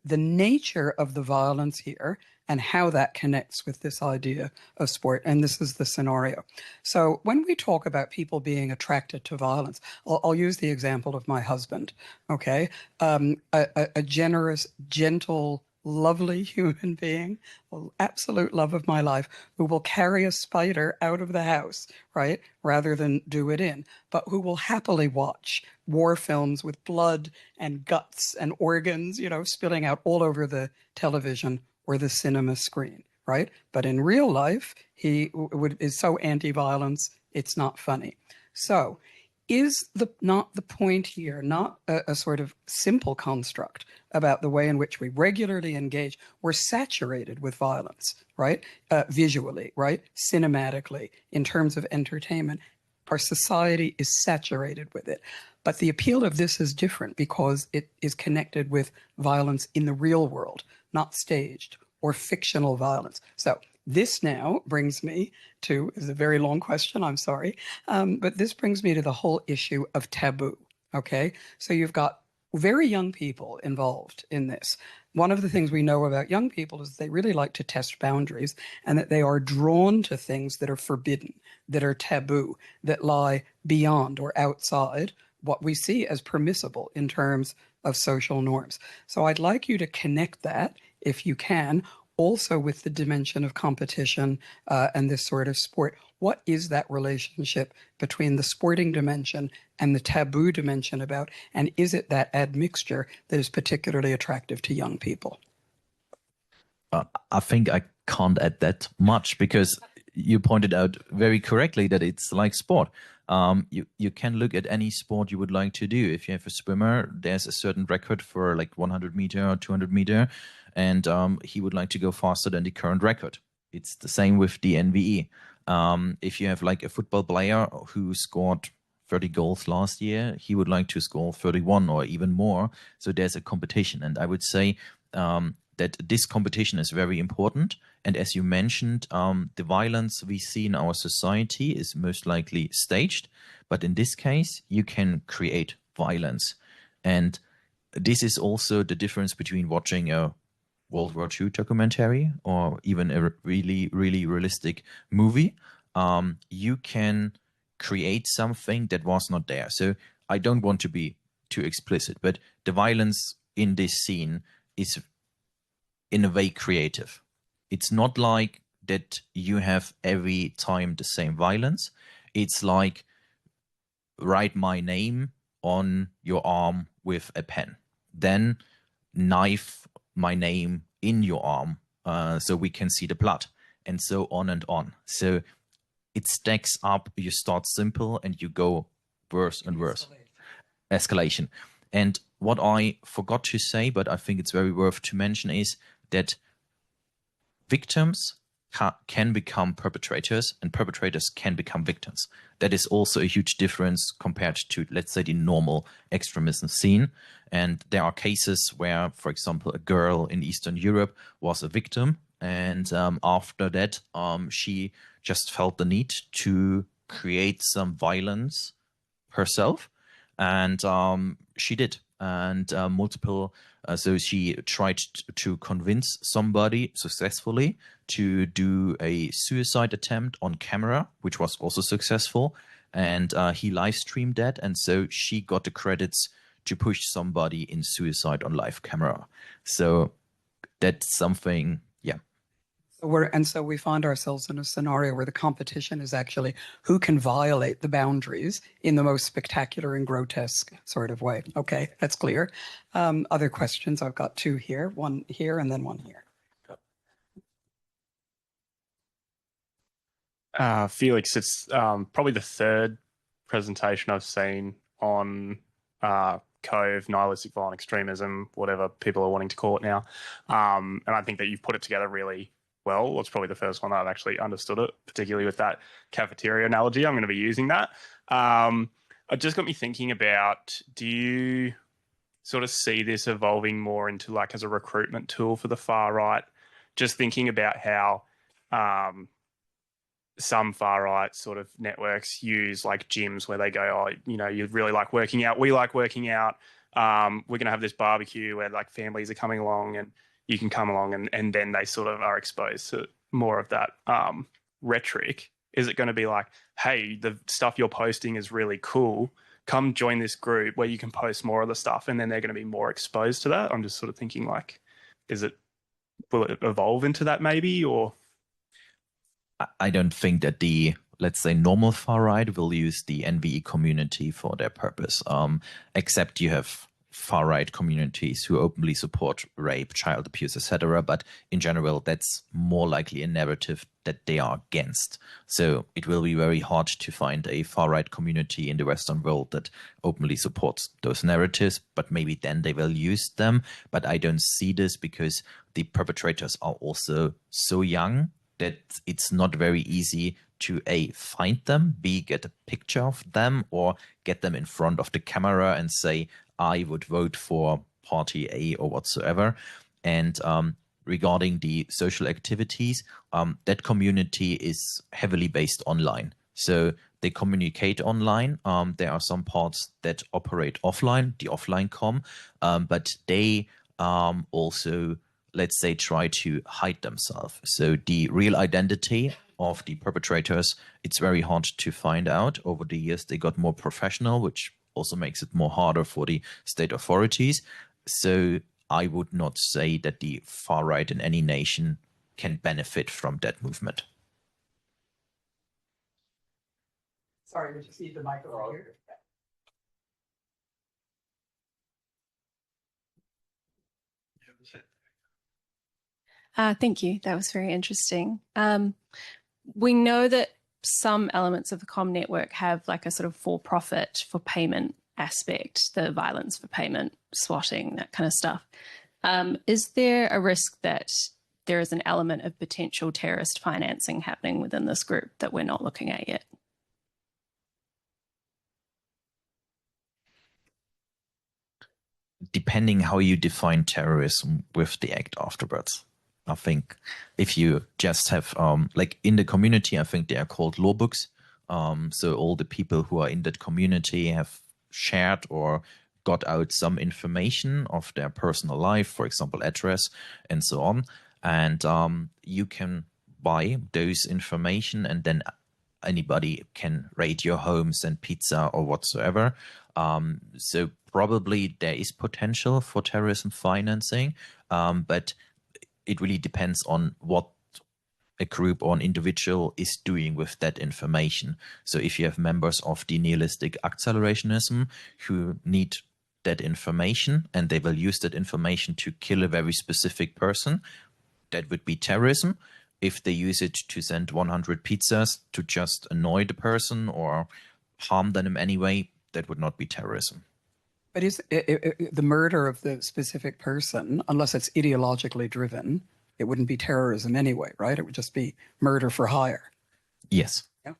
nature of the violence here and how that connects with this idea of sport. And this is the scenario. So when we talk about people being attracted to violence, I'll use the example of my husband. Okay, a generous, gentle, lovely human being, absolute love of my life, who will carry a spider out of the house, right, rather than do it in, but who will happily watch war films with blood and guts and organs, you know, spilling out all over the television or the cinema screen, right? But in real life, he is so anti-violence, it's not funny. So is not the point here, not a sort of simple construct about the way in which we regularly engage? We're saturated with violence, right? Visually, right? Cinematically, in terms of entertainment. Our society is saturated with it. But the appeal of this is different because it is connected with violence in the real world, not staged or fictional violence. So this now brings me to, is a very long question, I'm sorry, but this brings me to the whole issue of taboo, okay? So you've got very young people involved in this. One of the things we know about young people is they really like to test boundaries, and that they are drawn to things that are forbidden, that are taboo, that lie beyond or outside what we see as permissible in terms of social norms. So I'd like you to connect that, if you can, also with the dimension of competition and this sort of sport. What is that relationship between the sporting dimension and the taboo dimension about, and is it that admixture that is particularly attractive to young people? I think I can't add that much, because you pointed out very correctly that it's like sport. You can look at any sport you would like to do. If you have a swimmer, there's a certain record for like 100 meter or 200 meter, and he would like to go faster than the current record. It's the same with the NVE. If you have like a football player who scored 30 goals last year, he would like to score 31 or even more. So there's a competition. And I would say that this competition is very important. And as you mentioned, the violence we see in our society is most likely staged. But in this case, you can create violence. And this is also the difference between watching a World War II documentary or even a really, really realistic movie. You can create something that was not there. So I don't want to be too explicit, but the violence in this scene is in a way creative. It's not like that you have every time the same violence. It's like write my name on your arm with a pen, then knife my name in your arm so we can see the blood, and so on and on. So it stacks up. You start simple and you go worse and worse. Escalation. And what I forgot to say, but I think it's very worth to mention, is that victims can become perpetrators and perpetrators can become victims. That is also a huge difference compared to, let's say, the normal extremism scene. And there are cases where, for example, a girl in Eastern Europe was a victim, and after that, she just felt the need to create some violence herself, and she did. and multiple. So she tried to convince somebody successfully to do a suicide attempt on camera, which was also successful. And he live streamed that. And so she got the credits to push somebody in suicide on live camera. So that's something, yeah. So we find ourselves in a scenario where the competition is actually who can violate the boundaries in the most spectacular and grotesque sort of way. Okay, that's clear. Other questions? I've got two here, one here and then one here. Felix, it's probably the third presentation I've seen on Cove, nihilistic violent extremism, whatever people are wanting to call it now. And I think that you've put it together really well. It's probably the first one that I've actually understood it, particularly with that cafeteria analogy. I'm going to be using that. It just got me thinking about, do you sort of see this evolving more into like as a recruitment tool for the far right? Just thinking about how some far right sort of networks use like gyms where they go, oh, you know, you really like working out. We like working out. We're going to have this barbecue where like families are coming along and you can come along, and then they sort of are exposed to more of that rhetoric. Is it going to be like, hey, the stuff you're posting is really cool. Come join this group where you can post more of the stuff, and then they're going to be more exposed to that? I'm just sort of thinking like, will it evolve into that maybe, or? I don't think that the, let's say, normal far right will use the NVE community for their purpose, except you have far right communities who openly support rape, child abuse, etc. But in general, that's more likely a narrative that they are against. So it will be very hard to find a far right community in the Western world that openly supports those narratives, but maybe then they will use them. But I don't see this because the perpetrators are also so young that it's not very easy to A, find them, B, get a picture of them, or get them in front of the camera and say, I would vote for party A or whatsoever. And regarding the social activities, that community is heavily based online. So they communicate online. There are some parts that operate offline, the offline com, but they also, let's say, try to hide themselves. So the real identity of the perpetrators, it's very hard to find out. Over the years, they got more professional, which also makes it more harder for the state authorities. So I would not say that the far right in any nation can benefit from that movement. Sorry, we just need the microphone here. Thank you. That was very interesting. We know that some elements of the comm network have like a sort of for-profit, for payment aspect, the violence for payment, swatting, that kind of stuff. Is there a risk that there is an element of potential terrorist financing happening within this group that we're not looking at yet? Depending how you define terrorism with the act afterwards. I think if you just have, like in the community, I think they are called law books. So all the people who are in that community have shared or got out some information of their personal life, for example, address and so on. And you can buy those information, and then anybody can raid your home, send pizza or whatsoever. So probably there is potential for terrorism financing, but it really depends on what a group or an individual is doing with that information. So if you have members of the nihilistic accelerationism who need that information and they will use that information to kill a very specific person, that would be terrorism. If they use it to send 100 pizzas to just annoy the person or harm them in any way, that would not be terrorism. But is the murder of the specific person, unless it's ideologically driven, it wouldn't be terrorism anyway, right? It would just be murder for hire. Yes. Yeah.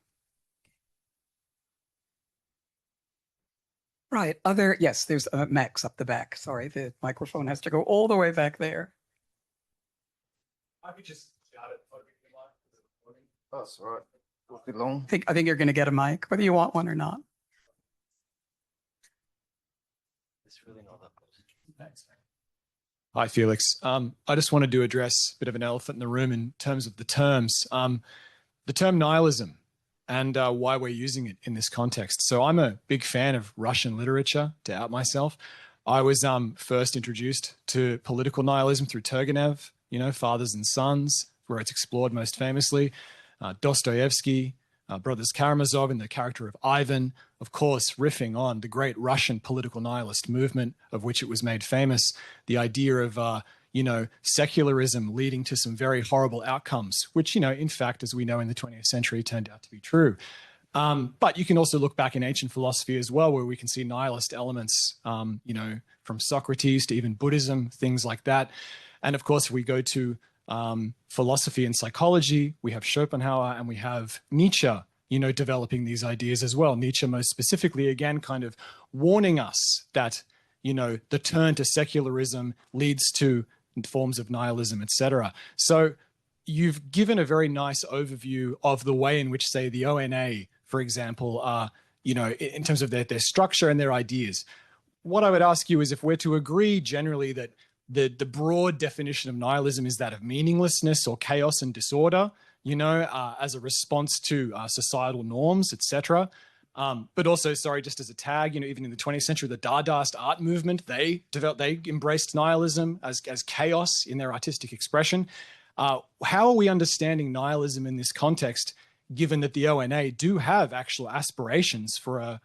Right. Yes, there's Max up the back. Sorry, the microphone has to go all the way back there. I could just shout it. Oh, that's all right. Won't be long. I think you're going to get a mic, whether you want one or not. It's really not that Hi, Felix. I just wanted to address a bit of an elephant in the room in terms of the terms. The term nihilism and why we're using it in this context. So I'm a big fan of Russian literature, to out myself. I was first introduced to political nihilism through Turgenev, you know, Fathers and Sons, where it's explored most famously. Dostoevsky, Brothers Karamazov in the character of Ivan, of course, riffing on the great Russian political nihilist movement, of which it was made famous, the idea of, you know, secularism leading to some very horrible outcomes, which, you know, in fact, as we know in the 20th century, turned out to be true. But you can also look back in ancient philosophy as well, where we can see nihilist elements, you know, from Socrates to even Buddhism, things like that. And of course, if we go to philosophy and psychology, we have Schopenhauer and we have Nietzsche, you know, developing these ideas as well. Nietzsche most specifically, again, kind of warning us that, you know, the turn to secularism leads to forms of nihilism, etc. So you've given a very nice overview of the way in which, say, the ONA, for example, are, you know, in terms of their structure and their ideas. What I would ask you is if we're to agree generally that the broad definition of nihilism is that of meaninglessness or chaos and disorder, you know, as a response to societal norms, etc. But also, sorry, just as a tag, you know, even in the 20th century, the Dadaist art movement, they embraced nihilism as chaos in their artistic expression. How are we understanding nihilism in this context, given that the ONA do have actual aspirations for a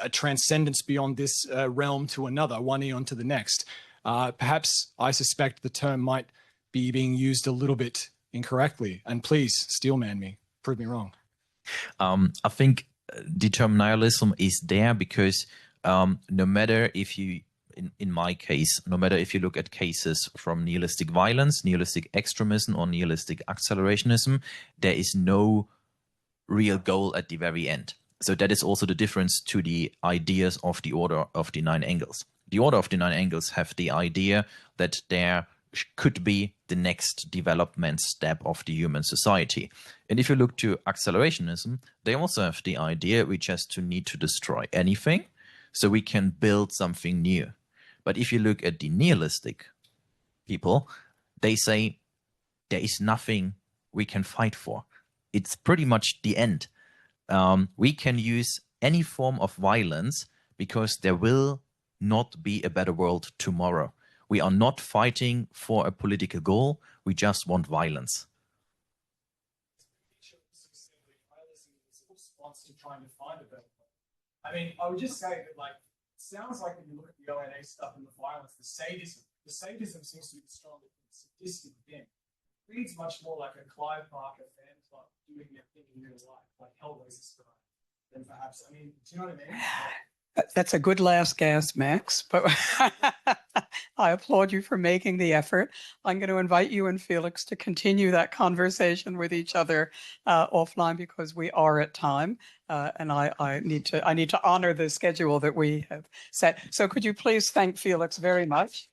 transcendence beyond this realm to another, one eon to the next? Perhaps I suspect the term might be being used a little bit incorrectly. And please, steelman me, prove me wrong. I think the term nihilism is there because no matter if you, in my case, no matter if you look at cases from nihilistic violence, nihilistic extremism, or nihilistic accelerationism, there is no real goal at the very end. So that is also the difference to the ideas of the Order of the Nine Angles. The Order of the Nine Angles have the idea that there could be the next development step of the human society. And if you look to accelerationism, they also have the idea we just need to destroy anything so we can build something new. But if you look at the nihilistic people, they say there is nothing we can fight for. It's pretty much the end. We can use any form of violence because there will not be a better world tomorrow. We are not fighting for a political goal. We just want violence. I mean, I would just say that, like, it sounds like when you look at the ONA stuff and the violence, the sadism seems to be the stronger sadistic thing. It reads much more like a Clive Barker fan club doing their thing in real life, like Hellraiser style, than perhaps, I mean, do you know what I mean? That's a good last gasp, Max, but I applaud you for making the effort. I'm going to invite you and Felix to continue that conversation with each other offline because we are at time, and I need to honor the schedule that we have set. So could you please thank Felix very much?